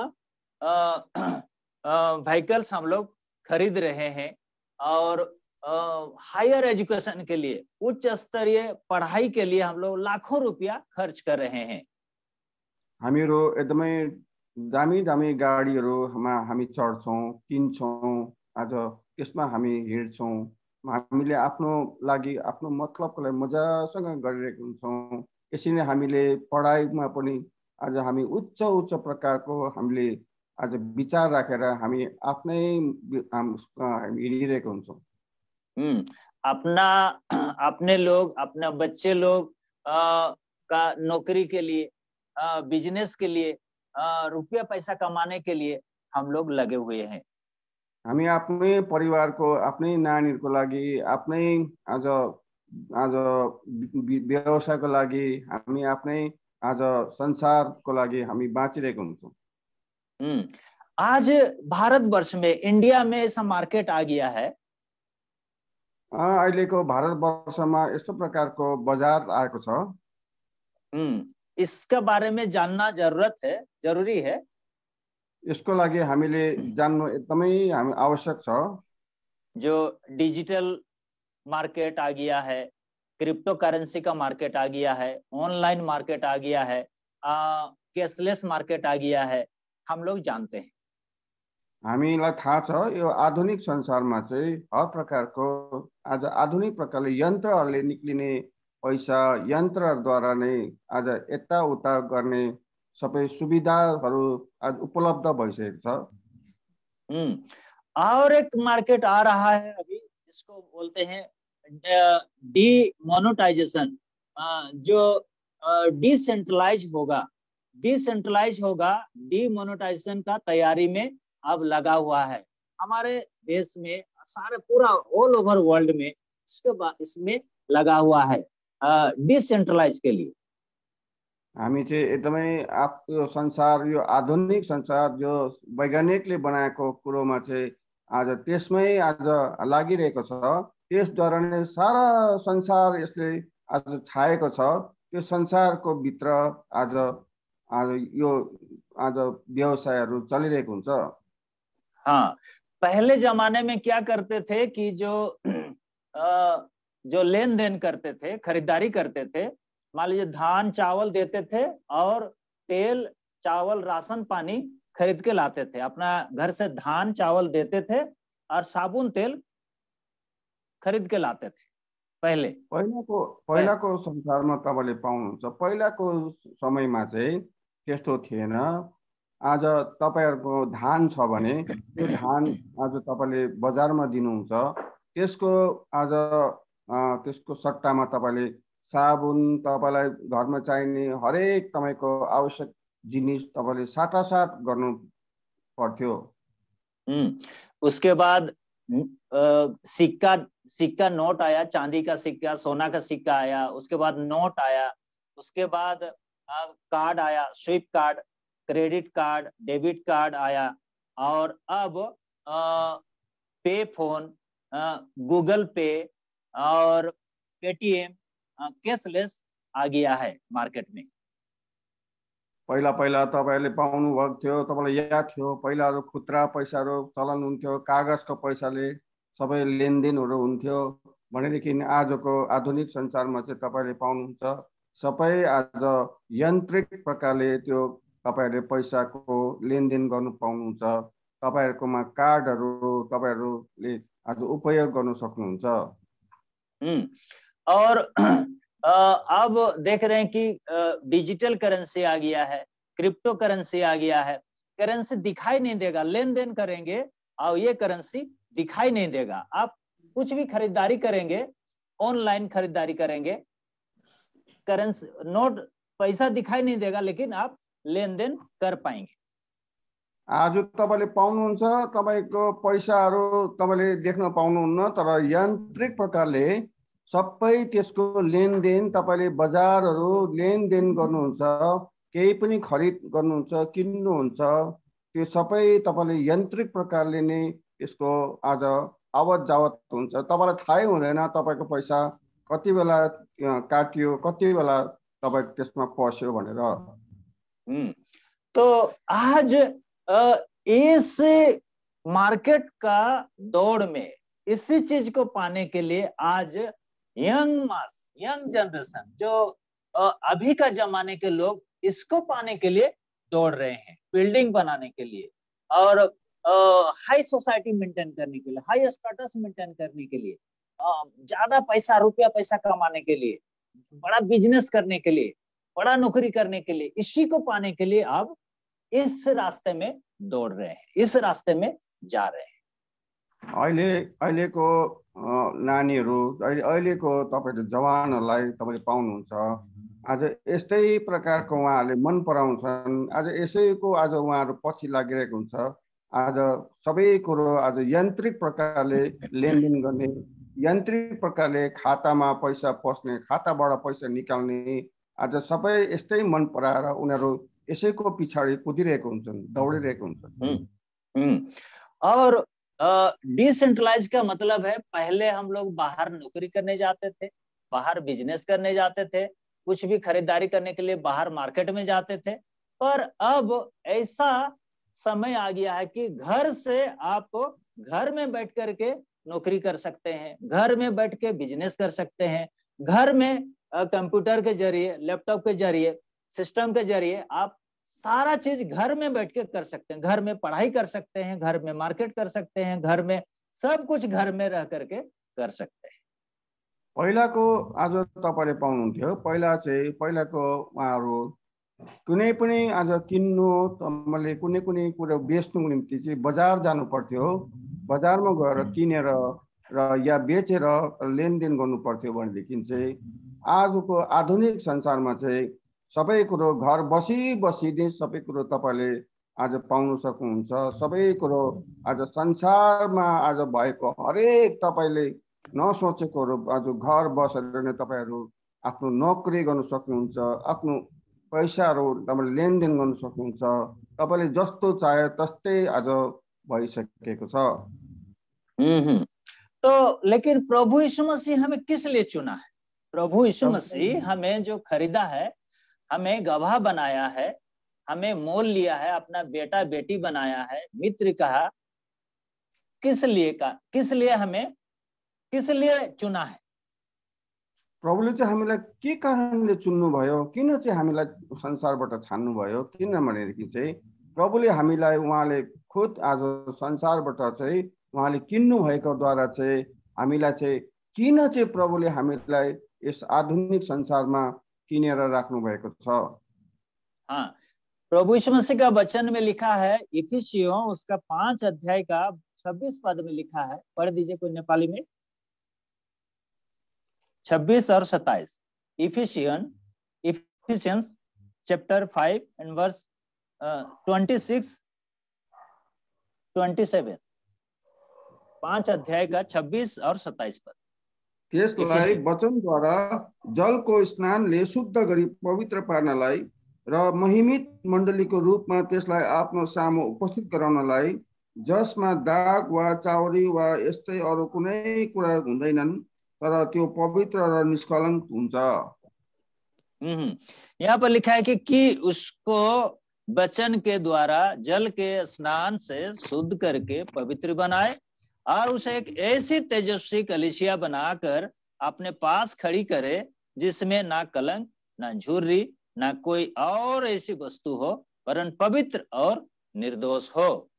व्हीकल्स हम लोग खरीद रहे हैं और हायर एजुकेशन के लिए, उच्च स्तरीय पढ़ाई के लिए हम लोग लाखों रुपया खर्च कर रहे हैं। हामीहरू एकदमै दामी दामी गाडीहरूमा हामी चढ्छौँ, किन्छौँ, आज त्यसमा हामी हिँड्छौँ। हामीले आफ्नो लागि आफ्नो मतलबको लागि मजासँग गरिरहेका हुन्छौँ। यसरी नै हामीले पढाइमा पनि आज हामी उच्च उच्च प्रकारको हामीले आज विचार राखेर हामी आफ्नै हिँडिरहेका हुन्छौँ। अपने लोग, अपने बच्चे लोग का नौकरी के लिए, बिजनेस के लिए, रुपया पैसा कमाने के लिए हम लोग लगे हुए हैं। हामी आफ्नै परिवारको, आफ्नै नानीहरूको लागि, आफ्नै आज आज व्यवसायको लागि, हामी आफ्नै आज संसारको लागि हामी बाँचिरहेका हुन्छौँ। आज भारतवर्ष में, इंडिया में ऐसा मार्केट आ गया है। अहिलेको भारतवर्षमा यस्तो प्रकारको बजार आएको छ। इसका बारे में जानना जरूरी है। यसको लागि हामीले जान्नु एकदमै हामी आवश्यक छ। जो डिजिटल मार्केट आ गया है, क्रिप्टो करेंसी का मार्केट आ गया है, ऑनलाइन मार्केट आ गया है, कैशलेस मार्केट आ गया है, हम लोग जानते हैं। हामीलाई थाहा छ यो आधुनिक संसारमा चाहिँ हर प्रकारको आज आधुनिक प्रकारले यन्त्रहरूले निक्लिने पैसा, यन्त्रद्वारा नै आज यताउता गर्ने सबै सुविधाहरू आज उपलब्ध भइसकेको छ। और एक मार्केट आ रहा है अभी, जिसको बोलते हैं डीमोनेटाइजेशन, जो डिसेंट्रलाइज होगा, डीमोनेटाइजेशन का तैयारी में अब लगा हुआ है हमारे देश में, सारे पूरा ऑल ओवर वर्ल्ड में इसमें लगा हुआ है डिसेंट्रलाइज के लिए। हामी चाहिँ एकदमै यो संसार, यो आधुनिक संसार जो वैज्ञानिकले बनाएको कुरोमा चाहिँ आज त्यसमै आज लागिरहेको छ। त्यसद्वारा नै सारा संसार यसले आज छाएको छ। त्यो संसारको भित्र आज यो आज व्यवसायहरू चलिरहेको हुन्छ। हाँ, पहले जमाने में क्या करते थे कि जो लेन देन करते थे, खरीदारी करते थे, मान लीजिए धान चावल देते थे और तेल चावल राशन पानी खरीद के लाते थे। अपना घर से धान चावल देते थे और साबुन तेल खरीद के लाते थे। पहिलाको संसारमा तपाईले पाउनुहुन्छ, पहिलाको समयमा चाहिँ त्यस्तो थिएन। आज तपाईहरुको धान छ भने त्यो धान आज तपाईले बजारमा दिनुहुन्छ, त्यसको आज त्यसको सट्टामा तपाईले साबुन, तपाईलाई घरमा चाहिने हरेक तपाईको आवश्यक जिनिस तपाईले साटासाट गर्नु पर्थ्यो। उसके बाद सिक्का नोट आया, चांदी का सिक्का, सोना का सिक्का आया, उसके बाद नोट आया, उसके बाद कार्ड आया, swipe card, credit card, debit card आया, और अब पे फोन, गूगल पे और पेटीएम, कैशलेस आ गया है मार्केट में। पहिला पहिला तपाईहरुले पाउनु भएको थियो, तपाईलाई याद थियो पहिलाहरु खुद्रा पैसाहरु चलन हुन्थ्यो, कागजको पैसाले सबै लेनदेनहरु हुन्थ्यो भनेदेखि आजको आधुनिक संसारमा चाहिँ तपाईले पाउनुहुन्छ सबै आज यन्त्रिक प्रकारले त्यो तपाईहरुले पैसाको लेनदेन गर्न पाउनुहुन्छ। तपाईहरुकोमा कार्डहरु तपाईहरुले आज उपयोग गर्न सक्नुहुन्छ। और अब देख रहे हैं कि डिजिटल करेंसी आ गया है, क्रिप्टो करेंसी आ गया है। करेंसी दिखाई नहीं देगा, लेन देन करेंगे और ये करेंसी दिखाई नहीं देगा। आप कुछ भी खरीदारी करेंगे, ऑनलाइन खरीदारी करेंगे, करेंसी नोट पैसा दिखाई नहीं देगा, लेकिन आप लेन देन कर पाएंगे। आज तपाईले पाउनुहुन्छ, तपाईको पैसाहरु तपाईले देख्न पाउनुहुन्न, तर यान्त्रिक प्रकारले सबै त्यसको लेनदेन तपाईले बजारहरु लेनदेन गर्नुहुन्छ, केही पनि खरिद गर्नुहुन्छ, किन्नुहुन्छ, त्यो सबै तपाईले यन्त्रिक प्रकारले नै यसको आज आवत जावत हुन्छ। तपाईलाई थाहै हुँदैन तपाईको पैसा कति बेला काटियो, कति बेला तपाईको त्यसमा पस्यो भनेर। तो आज इस मार्केट का दौड़ में इसी चीज को पाने के लिए आज यंग जनरेशन, जो अभी का जमाने के लोग इसको पाने के लिए दौड़ रहे हैं, बिल्डिंग बनाने के लिए और हाई सोसाइटी मेंटेन करने के लिए, हाई स्टेटस मेंटेन करने के लिए, ज्यादा पैसा रुपया पैसा कमाने के लिए, बड़ा बिजनेस करने के लिए, बड़ा नौकरी करने के लिए, इसी को पाने के लिए अब इस रास्ते में दौड़ रहे हैं, इस रास्ते में जा रहे हैं। अहिलेको नानीहरु, अहिलेको तपाईले जवानहरुलाई तपाईले पाउनुहुन्छ, आज यस्तै प्रकारको उहाँहरूले मन पराउँछन्, आज यसैको आज उहाँहरू पछि लागिरहेको हुन्छ। आज सबै कुरो आज यान्त्रिक प्रकारले लेनदेन गर्ने, यान्त्रिक प्रकारले खातामा पैसा पस्ने, खाताबाट पैसा निकाल्ने, आज सबै यस्तै मन पराएर उनीहरू यसैको पछाडि कुदिरहेको हुन्छन्, दौडिरहेको हुन्छन्। और डिसेंट्रलाइज का मतलब है, पहले हम लोग बाहर नौकरी करने जाते थे, बाहर बिजनेस करने जाते थे, कुछ भी खरीदारी करने के लिए बाहर मार्केट में जाते थे, पर अब ऐसा समय आ गया है कि घर से आप घर में बैठ करके नौकरी कर सकते हैं, घर में बैठ के बिजनेस कर सकते हैं, घर में कंप्यूटर के जरिए, लैपटॉप के जरिए, सिस्टम के जरिए आप सारा चीज घर में बैठ के कर सकते हैं, घर में पढ़ाई कर सकते हैं, घर में मार्केट कर सकते हैं, घर में सब कुछ घर में रह करके कर सकते हैं। पहिलाको आज तपाईले पाउनुहुन्थ्यो, पहिला चाहिँ पहिलाको उहाँहरू कुनै पनि आज किन्नु, तपाईले कुनै कुनै कुरा बेच्नुको निम्ति चाहिँ बजार जानु पर्थ्यो, बजारमा गएर किनेर र या बेचेर लेनदेन गर्नु पर्थ्यो भनेदेखि चाहिँ आजको आधुनिक संसारमा चाहिँ सबै कुरो घर बसी बसी नै सबै कुरो तपाईले आज पाउन सक्नुहुन्छ। सबै कुरो आज संसारमा आज भएको हरेक तपाईले नसोचेकोहरू आज घर बसेर नै तपाईहरु आफ्नो नोकरी गर्न सक्नुहुन्छ, आफ्नो पैसाहरु तपाईले लेनदेन गर्न सक्नुहुन्छ, तपाईले जस्तो चाहे त्यस्तै आज भइसकेको छ। तो लेकिन प्रभु यीशु मसीह हमें किस लिए चुना है? प्रभु यीशु मसीह हमें जो खरीदा है, हमें गवाह बनाया है, हमें मोल लिया है, अपना बेटा बेटी बनाया है, मित्र कहा, किस लिए हमें किस लिए चुना है? प्रभुले चाहिँ हामीलाई के कारणले चुन्नु भयो, किन चाहिँ हामीलाई संसारबाट छान्नु भयो, किन भनेदेखि चाहिँ प्रभुले हामीलाई उहाँले खुद आज संसारबाट चाहिँ उहाँले किन्नु भएको द्वारा चाहिँ हामीलाई चाहिँ किन चाहिँ प्रभुले हामीलाई यस आधुनिक संसारमा किनेर राख्नु भएको छ। हाँ, प्रभु यीशु मसीह का वचन में लिखा है, इफिसियों उसका 5 अध्याय का 26 पद में लिखा है, पढ़ दीजिए कोई नेपाली में, 26 और 27। इफिशियंस चैप्टर 5 एंड वर्स 26 27, 5 अध्याय का 26 और 27 पद। त्यसलाई वचनद्वारा जलको स्नानले शुद्ध गरी पवित्र पार्नलाई र महिमित मण्डलीको रूपमा त्यसलाई आफ्नो सामु उपस्थित गराउनलाई, जसमा दाग वा चाउरी वा यस्तै अरू कुनै कुरा हुँदैनन्, तर त्यो पवित्र र निष्कलङ्क हुन्छ। यहाँ पर लिखा है कि उसको वचन के द्वारा जल के स्नान से शुद्ध करके पवित्र बनाए और उसे एक ऐसी तेजस्वी कलीसिया बनाकर अपने पास खड़ी करे जिसमें ना कलंक, ना झुर्री, ना कोई और ऐसी वस्तु हो, वरन पवित्र और निर्दोष हो।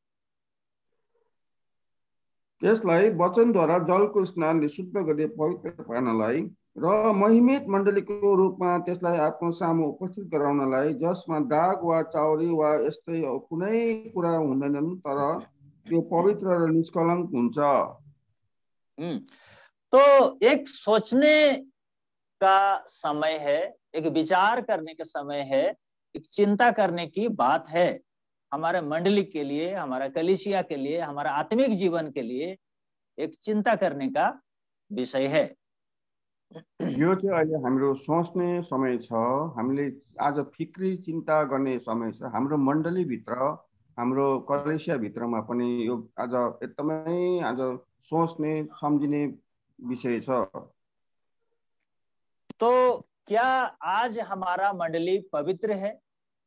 त्यसलाई वचनद्वारा जलको स्नानले शुद्ध गरी पवित्र पार्नलाई र महिमित मण्डलीको रूपमा त्यसलाई आफ्नो सामु उपस्थित गराउनलाई, जसमा दाग वा चाउरी वा यस्तै कुनै कुरा हुँदैनन्, तर त्यो पवित्र र निष्कलङ्क हुन्छ। तो एक सोचने का समय है, एक विचार करने का समय है, एक चिंता करने की बात है हमारे मंडली के लिए, हमारा कलीसिया के लिए, हमारा आत्मिक जीवन के लिए एक चिंता करने का विषय है। यो चाहिँ अहिले हाम्रो सोच्ने समय छ, हामीले आज फिक्री चिन्ता गर्ने समय छ। हाम्रो मण्डली भित्र, हाम्रो कलेसिया भित्रमा पनि यो आज एकदमै आज सोच्ने सम्झिने विषय छ। तो क्या आज हमारा मंडली पवित्र है,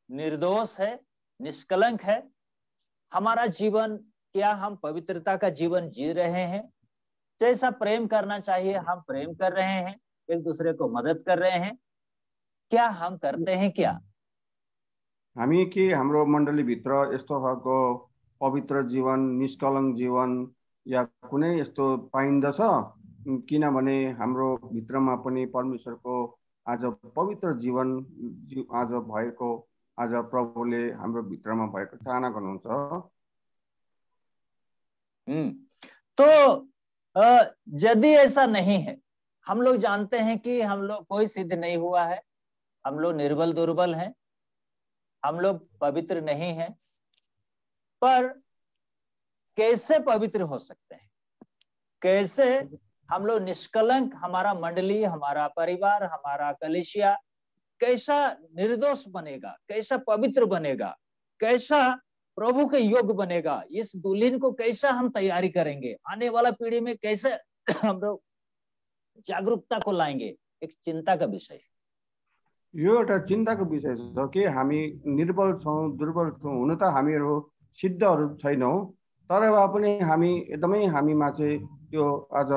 निर्दोष है, निष्कलंक है? हमारा जीवन, क्या हम पवित्रता का जीवन जी रहे हैं? जैसा प्रेम करना चाहिए हम प्रेम कर रहे हैं, एक दूसरे को मदद कर रहे हैं, क्या हम करते हैं? क्या हामी के हाम्रो मण्डली भित्र यस्तो खालको पवित्र जीवन, निष्कलङ्क जीवन या कुनै यस्तो पाइन्दछ? किनभने हाम्रो भित्रमा पनि परमेश्वरको आज पवित्र जीवन आज भएको, आज प्रभुले हाम्रो भित्रमा भएको चाहना गर्नुहुन्छ। तो यदि ऐसा नहीं है, हम लोग जानते हैं कि हम लोग कोई सिद्ध नहीं हुआ है, हम लोग निर्बल दुर्बल हैं, हम लोग पवित्र नहीं हैं, पर कैसे पवित्र हो सकते हैं? कैसे हम लोग निष्कलंक, हमारा मंडली, हमारा परिवार, हमारा कलीसिया कैसा निर्दोष बनेगा, कैसा पवित्र बनेगा, कैसा प्रभु के योग्य बनेगा? इस दुल्हन को कैसा हम तैयारी करेंगे? आने वाला पीढ़ी में कैसे हम लोग जागरूकता को लाएंगे? एक चिंता का विषय है। यो एउटा चिन्ताको विषय छ कि हामी निर्बल छौँ, दुर्बल छौँ। हुन त हामीहरू सिद्धहरू छैनौँ, तर भए पनि हामी एकदमै हामीमा चाहिँ त्यो आज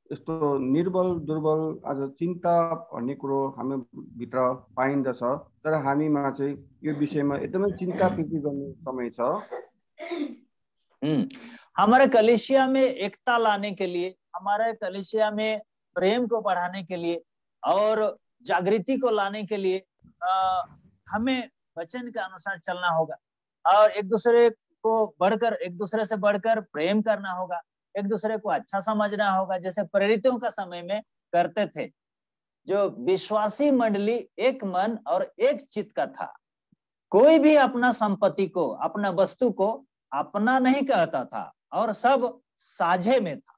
यस्तो निर्बल दुर्बल आज चिन्ता भन्ने कुरो हामी भित्र पाइन्दछ। तर हामीमा चाहिँ यो विषयमा एकदमै चिन्ता फिक्री गर्ने समय छ। हमारे कलीसिया में एकता लाने के लिए, हमारे कलीसिया में प्रेम को बढ़ाने के लिए और जागृति को लाने के लिए हमें वचन के अनुसार चलना होगा और एक दूसरे को बढ़कर, एक दूसरे से बढ़कर प्रेम करना होगा, एक दूसरे को अच्छा समझना होगा, जैसे प्रेरितों का समय में करते थे। जो विश्वासी मंडली एक मन और एक चित्त का था, कोई भी अपना संपत्ति को, अपना वस्तु को अपना नहीं कहता था और सब साझे में था।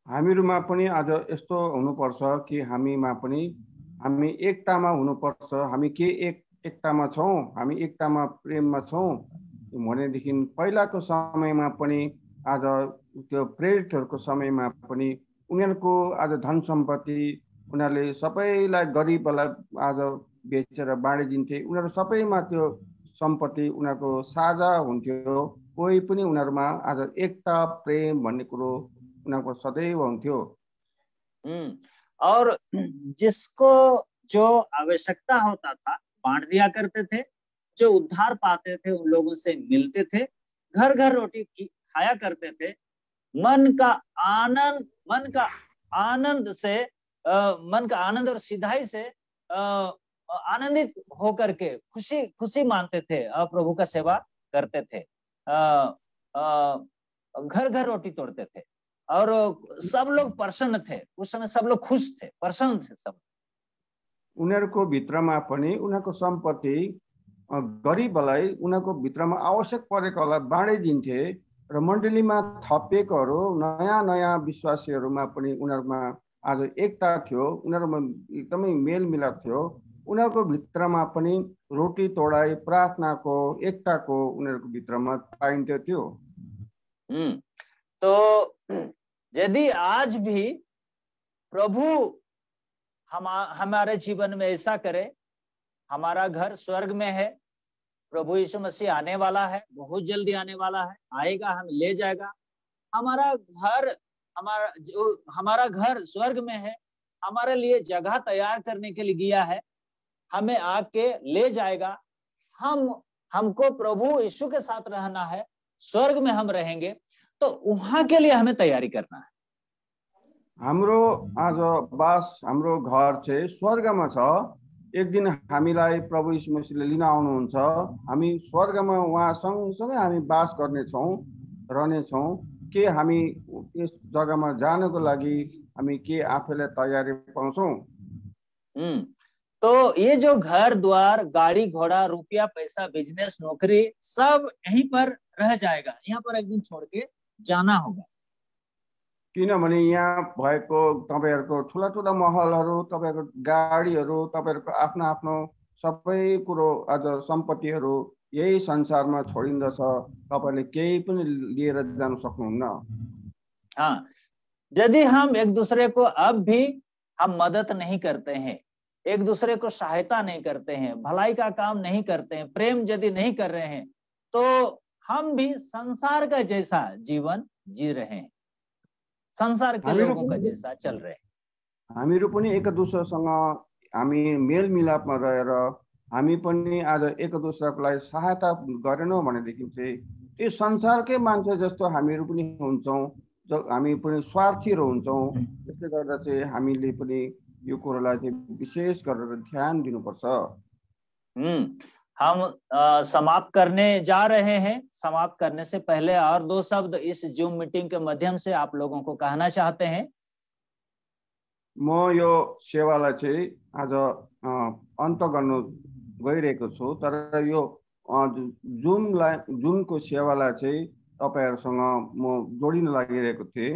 हामीहरूमा पनि आज यस्तो हुनुपर्छ कि हामीमा पनि हामी एकतामा हुनुपर्छ। हामी के एकतामा छौँ, हामी एकतामा प्रेममा छौँ भनेदेखि पहिलाको समयमा पनि आज त्यो प्रेरितहरूको समयमा पनि उनीहरूको आज धन सम्पत्ति उनीहरूले सबैलाई गरिबलाई आज बेचेर बाँडिदिन्थे। उनीहरू सबैमा त्यो सम्पत्ति उनीहरूको साझा हुन्थ्यो। कोही पनि उनीहरूमा आज एकता प्रेम भन्ने कुरो उनीहरूको सदैव हुन्थ्यो। और जिसको जो आवश्यकता होता था बांट दिया करते थे, जो उद्धार पाते थे उन लोगों से मिलते थे, घर घर रोटी खाया करते थे, मन का आनंद और सिधाई से आनंदित होकर के खुशी मानते थे और प्रभु का सेवा करते थे। घर घर रोटी तोड़ते थे और सब लोग प्रसन्न थे। उस समय सब लोग खुश थे, प्रसन्न थे सब। उनीहरूको भित्रमा पनि उनीहरूको सम्पत्ति गरिबलाई उनीहरूको भित्रमा आवश्यक परेकोलाई बाँडिदिन्थे र मण्डलीमा थपिएकोहरू नयाँ नयाँ विश्वासीहरूमा पनि उनीहरूमा आज एकता थियो, उनीहरूमा एकदमै मेलमिलाप थियो उनीहरूको भित्रमा पनि रोटी तोडाई प्रार्थनाको एकताको उनीहरूको भित्रमा पाइन्थ्यो त्यो। तो यदि आज भी प्रभु हमारे जीवन में ऐसा करे, हमारा घर स्वर्ग में है, प्रभु यीशु मसीह आने वाला है, बहुत जल्दी आने वाला है, आएगा, हमें ले जाएगा, हमारा घर स्वर्ग में है, हमारे लिए जगह तैयार करने के लिए गया है, हमें आके ले जाएगा, हमको प्रभु यीशु के साथ रहना है, स्वर्ग में हम रहेंगे, तो वहां के लिए हमें तैयारी करना है। हाम्रो आज बास हाम्रो घर चाहिँ स्वर्गमा छ। एक दिन हामीलाई प्रभु यीशु मसीहले लिन आउनुहुन्छ, हामी स्वर्गमा उहाँ सँगसँगै हामी बास गर्नेछौँ, रहनेछौँ। के हामी यस जग्गामा जानको लागि हामी के आफैलाई तयारी पाउँछौँ? तो ये जो घर द्वार, गाड़ी घोड़ा, रुपया पैसा, बिजनेस, नौकरी सब यहीं पर रह जाएगा, यहाँ पर एक दिन छोड़ के जाना होगा। किनभने यहाँ भएको तपाईहरुको ठुला ठुला महलहरू, तपाईहरुको गाडीहरू, तपाईहरुको आफ्नो आफ्नो सबै कुरो आज सम्पत्तिहरू यही संसारमा छोडिन्दछ, तपाईले केही पनि लिएर जान सक्नुहुन्न। हाँ, यदि हम एक दूसरे को अब भी हम मदद नहीं करते हैं, एक दूसरे को सहायता नहीं करते हैं, भलाई का काम नहीं करते हैं, प्रेम यदि नहीं कर रहे हैं, तो हम भी संसार का जैसा जीवन जी रहे हैं, संसार के लोगों का जैसा चल रहे हैं। हामीहरू पनि एक दुसरासँग हामी मेल मिलापमा रहेर हामी पनि आज एक दुसरालाई सहायता गरेनौं भनेदेखि चाहिँ त्यो संसारकै मान्छे जस्तो हामीहरू पनि हुन्छौं, हामी पनि स्वार्थीहरू हुन्छौं। त्यसले गर्दा चाहिँ हामीले पनि यो कुरालाई चाहिँ विशेष गरेर ध्यान दिनुपर्छ। हम समाप्त करने जा रहे हैं। समाप्त करने से पहले और दो शब्द इस जूम मीटिंग के माध्यम से आप लोगों को कहना चाहते हैं। म यो सेवालाई चाहिँ आज अन्त गर्नु गइरहेको छु, तर यो जुमको सेवालाई चाहिँ तपाईहरुसँग म जोडिन लागिरहेको थिएँ।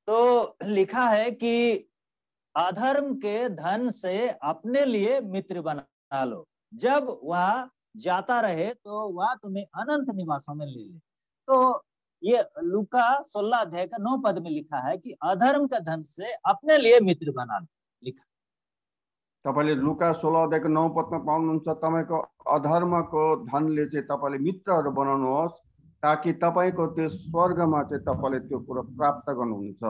तो लिखा है कि अधर्म के धन से अपने लिए मित्र बना लो, जब वह जाता रहे तो वह तुम्हें अनंत निवासों में ले ले। तो ये लूका 16 अध्याय का 9 पद में लिखा है कि अधर्म का धन से अपने लिए मित्र बना लो, लिखा। तपाईले लूका 16 अध्यायको 9 पदमा पाउनुहुन्छ, तपाईको अधर्मको धनले चाहिँ तपाईले मित्रहरू बनाउनुहोस्, ताकि तपाईको त्यो स्वर्गमा चाहिँ तपाईले त्यो कुरा प्राप्त गर्नुहुन्छ।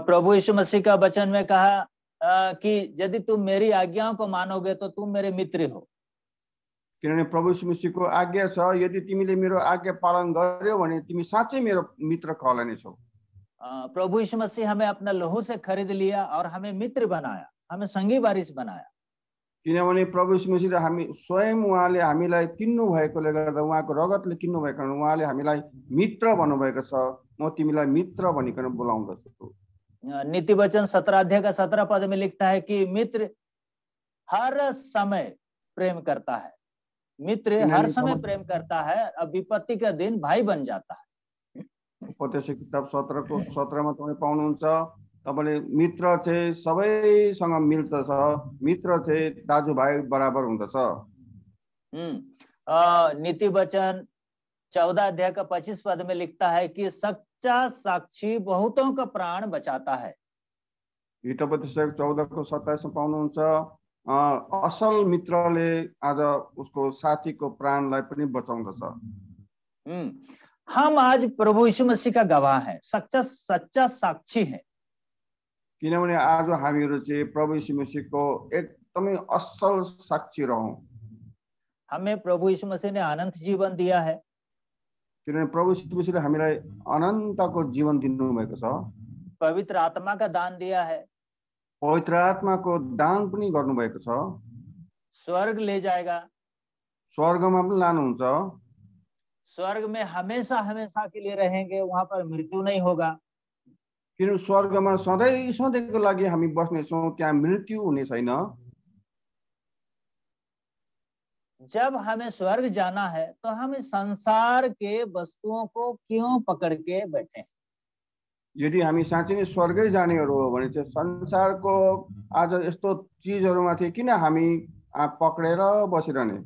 प्रभु यीशु मसीह का वचन में कहा कि यदि तुम मेरी आज्ञाओं को मानोगे तो तुम मेरे मित्र हो। किनभने प्रभु यीशु मसीहको आज्ञा छ, यदि तिमीले मेरो आज्ञा पालन गर्यौ भने तिमी साँच्चै मेरो मित्र कहलाने छौ। प्रभु यीशु मसीह हमें अपना लहू से खरीद लिया और हमें मित्र बनाया, हमें संगी वारिस बनाया। किनभने प्रभु यीशु मसीहले हामी स्वयं उहाँले हामीलाई किन्नु भएकोले गर्दा, उहाँको रगतले किन्नु भएको कारण उहाँले हामीलाई मित्र भन्नुभएको छ। म तिमीलाई मित्र भनिकन बोलाउँदछु। नीति वचन 17 अध्याय का 17 पद में लिखता है कि मित्र हर समय प्रेम करता है, मित्र हर समय प्रेम करता है, अब विपत्ति का दिन भाई बन जाता है। उपदेश किताब 17 मा तपाईले पाउनुहुन्छ, तपाईले मित्र चाहिँ सबैसँग मिल्दछ, मित्र चाहिँ दाजुभाइ बराबर हुँदछ। नीति वचन 14 अध्याय का 25 पद में लिखता है कि सच्चा साक्षी बहुतों का प्राण बचाता है। हितोपदेश 14 को 27 में पाउनुहुन्छ, असल मित्रले आज उसको साथीको प्राणलाई पनि बचाउँदछ। हम आज प्रभु यीशु मसीह का गवाह है, सच्चा साक्षी है। किनभने आज हामीहरू चाहिँ प्रभु यीशु मसीहको एकदमै असल साक्षी रहौं। हमें प्रभु यीशु मसीह ने अनंत जीवन दिया है। किनभने प्रभु यीशु मसीहले हामीलाई अनन्तको जीवन दिनुभएको छ। पवित्र आत्मा का दान दिया है, पवित्र आत्माको दान पनि गर्नुभएको छ। स्वर्ग ले जाएगा, स्वर्गमा पनि लानुहुन्छ। स्वर्ग में हमेशा हमेशा के लिए रहेंगे, वहां पर मृत्यु नहीं होगा। किन स्वर्गमा सधैँ सधैँको लागि हामी बस्नेछौँ, त्यहाँ मृत्यु हुने छैन। जब हमें स्वर्ग जाना है तो हम इस संसार के वस्तुओं को क्यों पकड़ के बैठे हैं? यदि हामी साँच्चै नै स्वर्गै जानेहरू हो भने चाहिँ संसारको आज यस्तो चिजहरूमाथि किन हामी पक्रेर बसिरहने?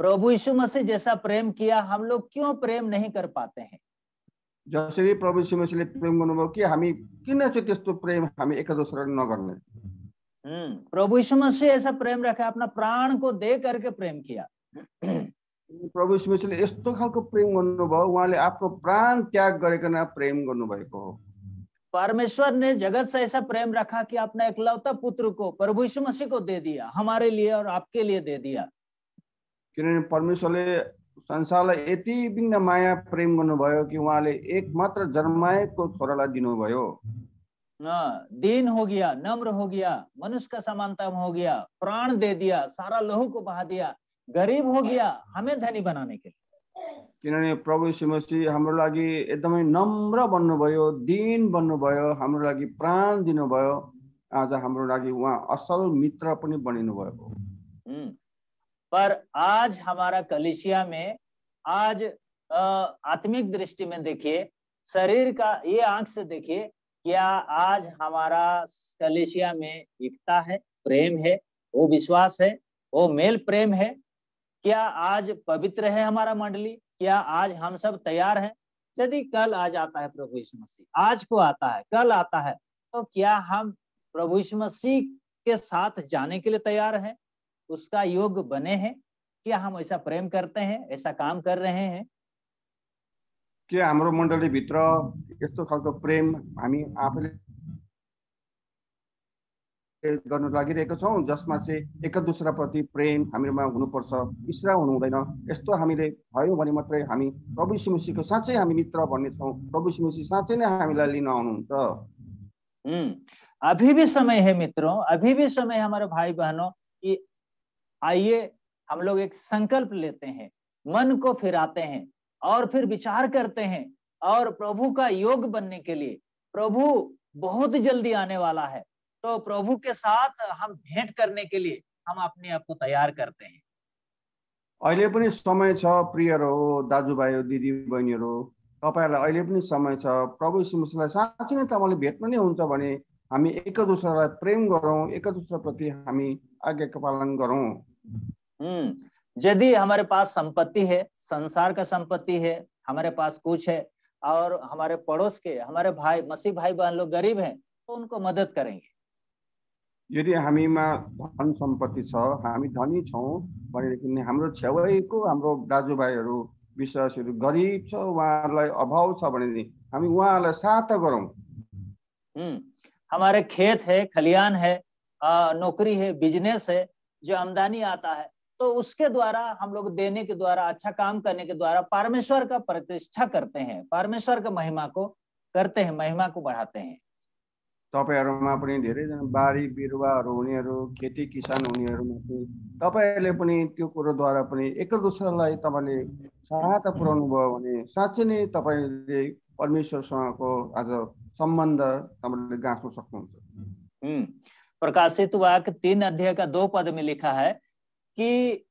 प्रभु यीशु मसीह जैसा प्रेम किया हम लोग क्यों प्रेम नहीं कर पाते हैं? जसरी प्रभु यीशु मसीहले प्रेम गर्नुभयो कि हामी किन चाहिँ त्यस्तो प्रेम हामी एक दोस्रोलाई नगर्ने? प्रभु यीशु मसीह ऐसा प्रेम रखा, अपना प्राण को दे करके प्रेम किया। प्रभु यीशु मसीहले यस्तो खालको प्रेम गर्नुभयो, उहाँले आफ्नो प्राण त्याग गरिकन प्रेम गर्नुभएको हो। परमेश्वर ने जगत से ऐसा प्रेम रखा कि अपना एकलौता पुत्र को प्रभु यीशु मसीह को दे दिया, हमारे लिए और आपके लिए दे दिया। किनभने परमेश्वरले संसारलाई यति बिघ्न माया प्रेम गर्नुभयो कि उहाँले एक मात्र जन्माएको छोरालाई दिनुभयो। दीन हो गया, नम्र हो गया, मनुष्य का समानता हो गया, प्राण दे दिया, सारा लहू को बहा दिया, गरीब हो गया हमें धनी बनाने के लिए। किनभने प्रभु यीशु मसीह हाम्रो लागि एकदमै नम्र बन्नुभयो, दीन बन्नुभयो, हाम्रो लागि प्राण दिनुभयो। आज हाम्रो लागि उहाँ असल मित्र पनि बनिनु भएको। पर आज हमारा कलीसिया में आज आत्मिक दृष्टि में देखिए, शरीर का ये आंख से देखिए, क्या आज हमारा कलीसिया में एकता है, प्रेम है, वो विश्वास है, वो मेल प्रेम है? क्या आज पवित्र है हमारा मंडली? क्या आज हम सब तैयार हैं? यदि कल आज आता है प्रभु यीशु मसीह, आज को आता है, कल आता है, तो क्या हम प्रभु यीशु मसीह के साथ जाने के लिए तैयार हैं? उसका योग बने हैं? क्या हम ऐसा प्रेम करते हैं, ऐसा काम कर रहे हैं? के हाम्रो मण्डली भित्र यस्तो खालको प्रेम हामी आफैले गर्न लागिरहेका छौं, जसमा चाहिँ एक दुसराप्रति प्रेम हामीमा हुनुपर्छ, ईर्ष्या हुनु हुँदैन। यस्तो हामीले भयो भने मात्रै हामी प्रभु यीशु मसीहको साँच्चै हामी मित्र बन्ने छौं, प्रभु यीशु मसीह साँच्चै नै हामीलाई लिन आउनुहुन्छ। अभी भी समय है मित्रों, अभी भी समय हमारे भाई बहनों कि आइए हम लोग एक संकल्प लेते हैं, मन को फिराते हैं और फिर विचार करते हैं और प्रभु का योग बनने के लिए। प्रभु बहुत जल्दी आने वाला है, तो प्रभु के साथ हम भेंट करने के लिए हम अपने आप को तैयार करते हैं। अहिले पनि समय छ प्रियहरू, दाजुभाइ दिदी बहिनीहरू, तपाईहरुलाई अहिले पनि समय छ। प्रभु यीशु मसीहलाई साँच्चै नै तपाईले भेट्नु नै हुन्छ भने हामी एक दुसरालाई प्रेम गरौं, एक दुसराप्रति हामी आज्ञाको पालन गरौं। यदि हमारे पास संपत्ति है, संसार का संपत्ति है, हमारे पास कुछ है और हमारे पड़ोस के हमारे भाई मसीह भाई बहन लोग गरीब हैं, तो उनको मदद करेंगे। यदि हामीमा धन सम्पत्ति छ, हामी धनी छौं भनेदेखि हाम्रो छेउको हाम्रो दाजुभाइहरू विश्वासीहरू गरीब छ, उहाँहरूलाई अभाव छ भने हामी उहाँहरूलाई सहायता गरौं। हमारे खेत है, खलियान है, नौकरी है, बिजनेस है, जो आमदनी आता है, तो उसके द्वारा हम लोग देने के द्वारा, अच्छा काम करने के द्वारा परमेश्वर का प्रतिष्ठा करते हैं, परमेश्वर का महिमा को करते हैं, महिमा को बढ़ाते हैं। तपाईहरुमा पनि धेरैजना बारी बिरुवाहरू हुनेहरू, खेती किसान हुनेहरूमा चाहिँ तपाईहरुले पनि त्यो कुरोद्वारा पनि एक दुसरालाई तपाईले सहायता पुर्याउनु भयो भने साँच्चै नै तपाईले परमेश्वरसँगको आज सम्बन्ध तपाईले गाँच्न सक्नुहुन्छ। प्रकाशित वाक्य 3 अध्याय का 2 पद में लिखा है कि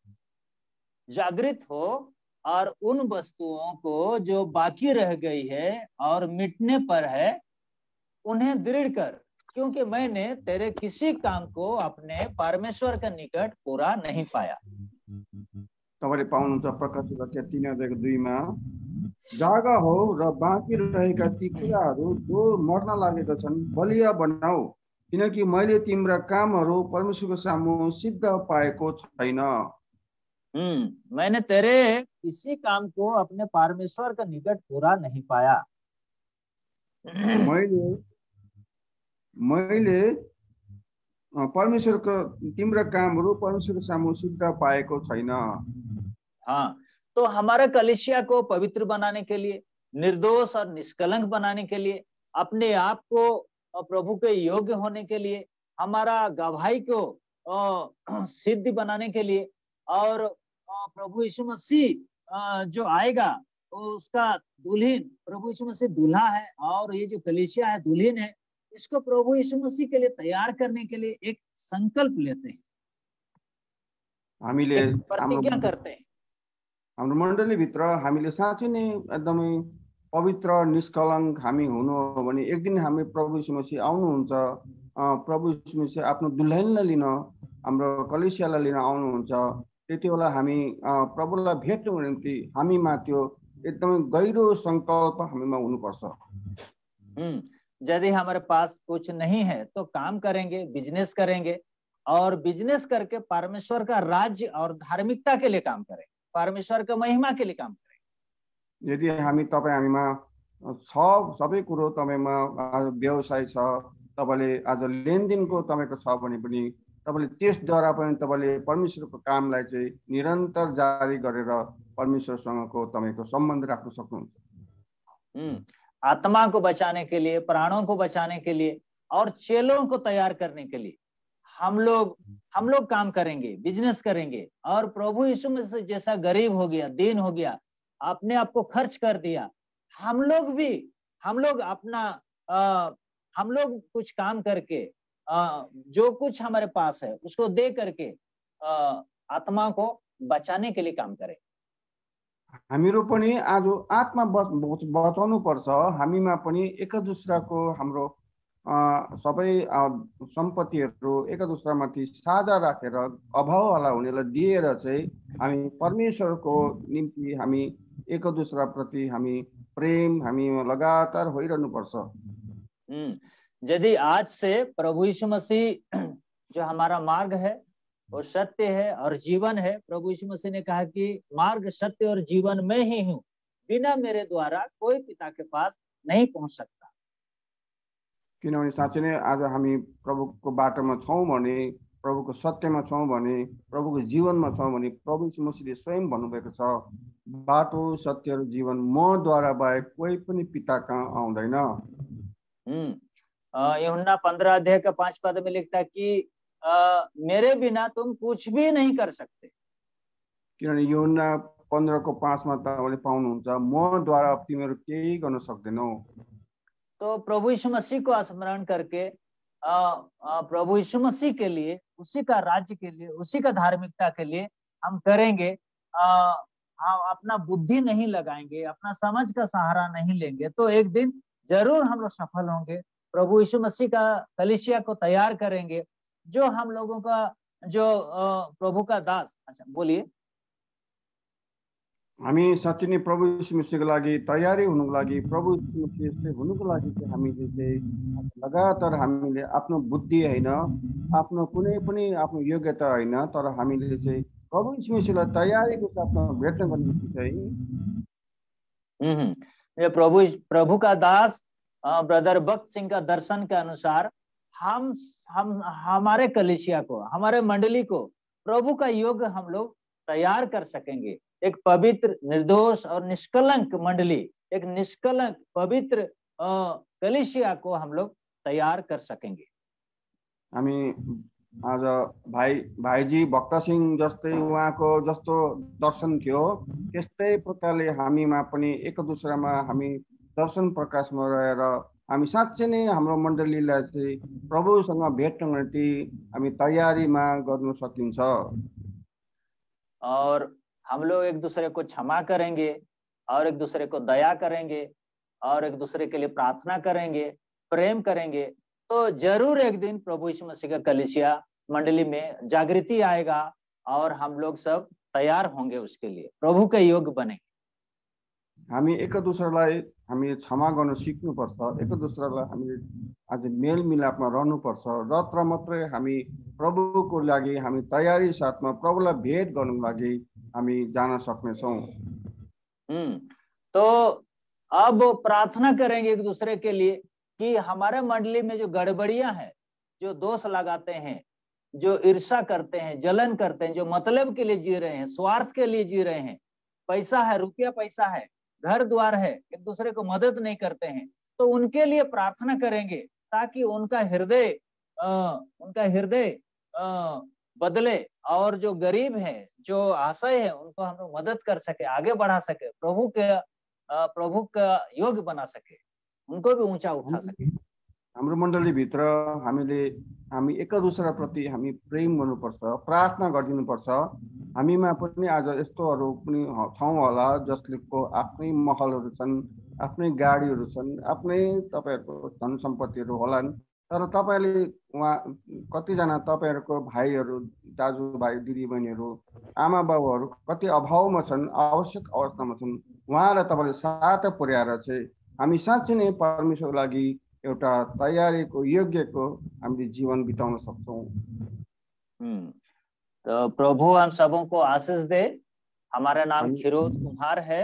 जागृत हो और उन वस्तुओं को जो बाकी रह गई है और मिटने पर है उन्हें दृढ़ कर, क्योंकि मैंने तेरे किसी काम को अपने परमेश्वर के निकट पूरा नहीं पाया। तपाईले पाउनुहुन्छ प्रकाशित वाक्य 3 अध्यायको 2 मा, जागा हो र बाँकी रहेका ती कुराहरू जो मर्न लागेका छन् बलिया बनाऊ, किनकि मैले तिम्रा कामहरू परमेश्वरको सामु सिद्ध पाएको छैन। मैंने तेरे किसी काम को अपने परमेश्वर के निकट पूरा नहीं पाया। मैले परमेश्वरको तिम्रा कामहरू परमेश्वरको सामु सिद्ध पाएको छैन। हाँ, तो हमारे कलीसिया को पवित्र बनाने के लिए, निर्दोष और निष्कलंक बनाने के लिए, अपने आप को प्रभु के योग्य होने के लिए, हमारा गवाही को सिद्ध बनाने के लिए और प्रभु यीशु मसीह जो आएगा उसका दुल्हन, प्रभु यीशु मसीह दूल्हा है और ये जो कलीसिया है दुल्हन है, इसको प्रभु यीशु मसीह के लिए तैयार करने के लिए एक संकल्प लेते हैं, हामीले प्रतिज्ञा करते हैं। हाम्रो मण्डली भित्र हामीले साँच्चै नै एकदमै पवित्र निष्कलङ्क हामी हुनु हो भने एक दिन हामी प्रभु यीशु मसीह आउनुहुन्छ। प्रभु यीशु मसीह आफ्नो दुल्हनलाई लिन हाम्रो कलिसियालाई लिन आउनुहुन्छ। त्यति बेला हामी प्रभुलाई भेट्नको निम्ति हामीमा त्यो एकदमै गहिरो संकल्प हामीमा हुनुपर्छ। यदि हमारे पास कुछ नहीं है तो काम करेंगे, बिजनेस करेंगे और बिजनेस करके परमेश्वर का राज्य और धार्मिकता के लिए काम करें, परमेश्वर का महिमा के लिए काम करें। यदि हामी तपाईँ हामीमा सबै कुरो तपाईँमा व्यवसाय छ, तपाईले आज लेनदेनको तपाईको छ भने पनि तपाईले त्यसद्वारा पनि तपाईले परमेश्वरको कामलाई चाहिँ निरन्तर जारी गरेर परमेश्वरसँगको तपाईको सम्बन्ध राख्न सक्नुहुन्छ। आत्मा को बचाने के लिए, प्राणों को बचाने के लिए और चेलों को तैयार करने के लिए हम लोग काम करेंगे, बिजनेस करेंगे। और प्रभु यीशु मसीह जैसा गरीब हो गया, दीन हो गया, अपने आप को खर्च कर दिया, हम लोग कुछ काम करके जो कुछ हमारे पास है उसको दे करके आत्मा को बचाने के लिए काम करें। हामीहरू पनि आज आत्मा बचाउनु पर्छ। हामीमा पनि एक दुसराको हाम्रो सबै सम्पत्तिहरू एक दुसरामाथि साझा राखेर अभाववाला हुनेलाई दिएर चाहिँ हामी परमेश्वरको निम्ति हामी एक दुसराप्रति हामी प्रेम हामी लगातार होइरहनु पर्छ। यदि आज से प्रभु यीशु मसीह जो हमारा मार्ग है वो सत्य है और जीवन है, प्रभु यीशु मसीह ने कहा कि मार्ग, सत्य और जीवन मैं ही हूँ, बिना मेरे द्वारा कोई पिता के पास नहीं पहुंच सकता। किनभने साँच्चै नै आज हामी प्रभुको बाटोमा छौँ भने, प्रभुको सत्यमा छौँ भने, प्रभुको जीवनमा छौँ भने प्रभु यीशु मसीहले स्वयं भन्नुभएको छ, बाटो सत्य र जीवन मद्वारा बाहेक कोही पनि पिता कहाँ आउँदैन। यूहन्ना 15 अध्याय का 5 पद में लिखता है कि मेरे बिना तुम कुछ भी नहीं कर सकते। किनभने यूहन्ना 15 को 5 मा तपाईले पाउनुहुन्छ, मद्वारा तिमीहरू केही गर्न सक्दैनौ। तो प्रभु यीशु मसीह को स्मरण करके प्रभु यीशु मसीह के लिए, उसी का राज्य के लिए, उसी का धार्मिकता के लिए हम करेंगे। हम अपना बुद्धि नहीं लगाएंगे, अपना समझ का सहारा नहीं लेंगे तो एक दिन जरूर हम लोग सफल होंगे। प्रभु यीशु मसीह का कलीसिया को तैयार करेंगे, जो हम लोगों का जो प्रभु का दास। अच्छा बोलिए। हामी साँच्चै नै प्रभु यीशु मसीहको लागि तयारी हुनुको लागि, प्रभु यीशु मसीह जस्तै हुनुको लागि चाहिँ हामीले चाहिँ लगातार हामीले आफ्नो बुद्धि हैन, आफ्नो कुनै पनि आफ्नो योग्यता हैन, तर हामीले चाहिँ प्रभु यीशु मसीहलाई तयारीको साथमा भेट्नको निम्ति चाहिँ प्रभु का दास ब्रदर भक्त सिंह का दर्शन के अनुसार हम हमारे कलीसिया को, हमारे मंडली को प्रभु का योग हम लोग तैयार कर सकेंगे। एक पवित्र, निर्दोष और निष्कलंक मंडली, एक निष्कलंक पवित्र कलीसिया को हम लोग तैयार कर सकेंगे। हामी आज भाइजी भक्त सिंह जस्तै उहाँको जस्तो दर्शन थियो, त्यस्तै प्रकारले हामीमा पनि एक दुसरामा हामी दर्शन प्रकाशमा रहेर हामी साँच्चै नै हाम्रो मण्डलीलाई चाहिँ प्रभुसँग भेट्नको निम्ति हामी तयारीमा गर्न सकिन्छ। और हम लोग एक दूसरे को क्षमा करेंगे और एक दूसरे को दया करेंगे और एक दूसरे के लिए प्रार्थना करेंगे, प्रेम करेंगे, तो जरूर एक दिन प्रभु यीशु मसीह का कलीसिया मंडली में जागृति आएगा और हम लोग सब तैयार होंगे उसके लिए, प्रभु के योग बनेंगे। हामी एक दुसरालाई हामी क्षमा गर्न सिक्नुपर्छ, एक दुसरालाई हामी आज मेल मिलापमा रहनुपर्छ, र मात्रै हामी प्रभुको लागि हामी तयारी साथमा प्रभुलाई भेट गर्नको लागि हामी जान सक्नेछौँ। तो अब प्रार्थना करेंगे एक दूसरे के लिए कि हमारे मंडली में जो गड़बड़ियां हैं, जो दोष लगाते हैं, जो ईर्ष्या करते हैं, जलन करते हैं, जो मतलब के लिए जी रहे हैं, स्वार्थ के लिए जी रहे हैं, पैसा है, रुपया पैसा है, घर द्वार है, एक दूसरे को मदद नहीं करते हैं, तो उनके लिए प्रार्थना करेंगे ताकि उनका हृदय बदले और जो गरीब है, जो आशय है, उनको हम लोग मदद कर सके, आगे बढ़ा सके, प्रभु का योग बना सके, उनको भी ऊंचा उठा सके। हाम्रो मण्डली भित्र हामी एक दुसरा प्रति हामी प्रेम गर्नुपर्छ, प्रार्थना गरिदिनुपर्छ। हामीमा पनि आज यस्तोहरू पनि छौँ होला जसको आफ्नै महलहरू छन्, आफ्नै गाडीहरू छन्, आफ्नै तपाईँहरूको धन सम्पत्तिहरू होलान्, तर तपाईँले उहाँ कतिजना तपाईँहरूको भाइहरू, दाजुभाइ, दिदीबहिनीहरू, आमा बाबुहरू कति अभावमा छन्, आवश्यक अवस्थामा छन्, उहाँलाई तपाईँले साथ पुर्याएर चाहिँ हामी साँच्चै नै परमेश्वरको लागि एउटा तयारीको योग्यको हामीले जीवन बिताउन सक्छौँ। तो प्रभु हम सबों को आशीष दे। हमारा नाम खिरोत कुमार है,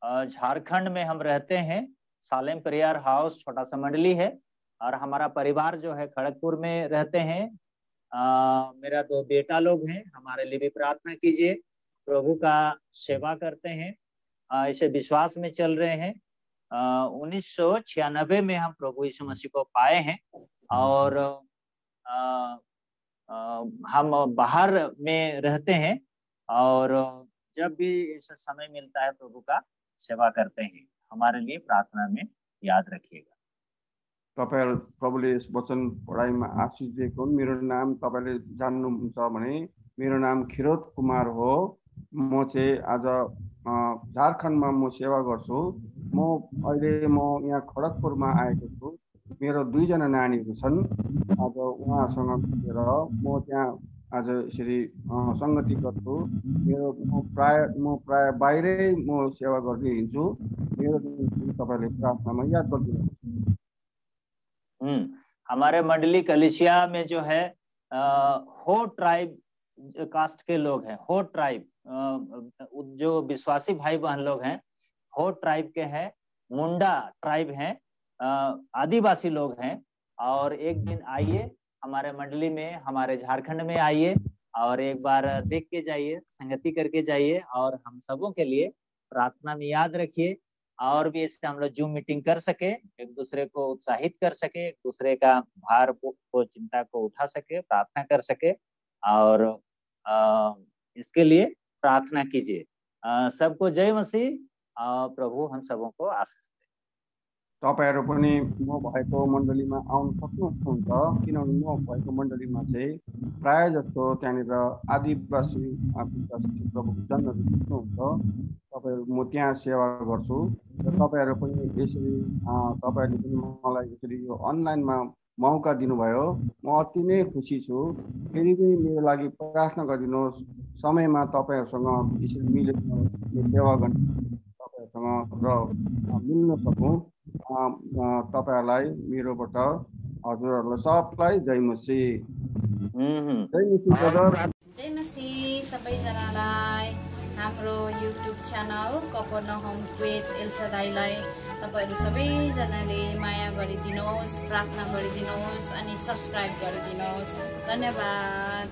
झारखंड में हम रहते हैं, सालेम प्रेयर हाउस छोटा सा मंडली है, और हमारा परिवार जो है खड़गपुर में रहते हैं। मेरा 2 बेटा लोग हैं, हमारे लिए भी प्रार्थना कीजिए। प्रभु का सेवा करते हैं, इसे विश्वास में चल रहे हैं। 1996 में हम प्रभु यीशु मसीह को पाए हैं, और हम बाहर में रहते हैं, और जब भी ऐसा समय मिलता है प्रभु का सेवा करते हैं। हमारे लिए प्रार्थना में याद रखिएगा। तपाईहरु प्रभुले यस वचन पढाइमा आशीष दिएको। मेरो नाम तपाईले जान्नुहुन्छ भने मेरो नाम खिरोत कुमार हो। म चाहिँ आज झारखण्डमा म सेवा गर्छु। म यहाँ खडगपुरमा आएको छु। मेरो 2 जना नानीहरू छन्। आज उहाँसँग मिलेर म त्यहाँ आज यसरी संगति गर्छु। म प्राय बाहिरै म सेवा गर्दै हिँड्छु। मेरो तपाईले प्रार्थनामा याद गरिदिनुहोस्। हमारे मंडली कलिसिया में जो है हो ट्राइब कास्ट के लोग हैं। हो ट्राइब जो विश्वासी भाई बहन लोग हैं, हो ट्राइब के हैं, मुंडा ट्राइब हैं, आदिवासी लोग हैं। और एक दिन आइए हमारे मंडली में, हमारे झारखंड में आइए और एक बार देख के जाइए, संगति करके जाइए, और हम सबों के लिए प्रार्थना में याद रखिए। और भी इससे हम लोग जूम मीटिंग कर सके, एक दूसरे को उत्साहित कर सके, एक दूसरे का भार को चिंता को उठा सके, प्रार्थना कर सके, और इसके लिए प्रार्थना कीजिए। सबको जय मसीह। प्रभु हम सबों को आशीष दे। तपाईहरु पनि म भएको मण्डलीमा आउन सक्नुहुन्छ, किनभने म भएको मण्डलीमा चाहिँ प्राय जस्तो त्यहाँनिर आदिवासी प्रभुको जनहरू हुनुहुन्छ। तपाईहरु म त्यहाँ सेवा गर्छु र तपाईहरु पनि यसरी तपाईहरुले पनि मलाई यसरी यो अनलाइनमा मौका दिनुभयो। म अति नै खुसी छु। फेरि पनि मेरो लागि प्रार्थना गरिदिनुहोस्। समयमा तपाईहरुसँग यसरी मिलेर सेवा गर्ने तपाईहरुसँग र मिल्न सकौं। तपाईहरुलाई मेरोबाट हजुरहरुलाई सबलाई जय मसीह। जय मसीह ब्रदर। जय मसीह सबैजनालाई। हाम्रो युट्युब च्यानल कफरनहुम विथ एल्सादाईलाई तपाईहरु सबैजनाले माया गरिदिनुहोस्, प्रार्थना गरिदिनुहोस् अनि सब्स्क्राइब गरिदिनुहोस्। धन्यवाद।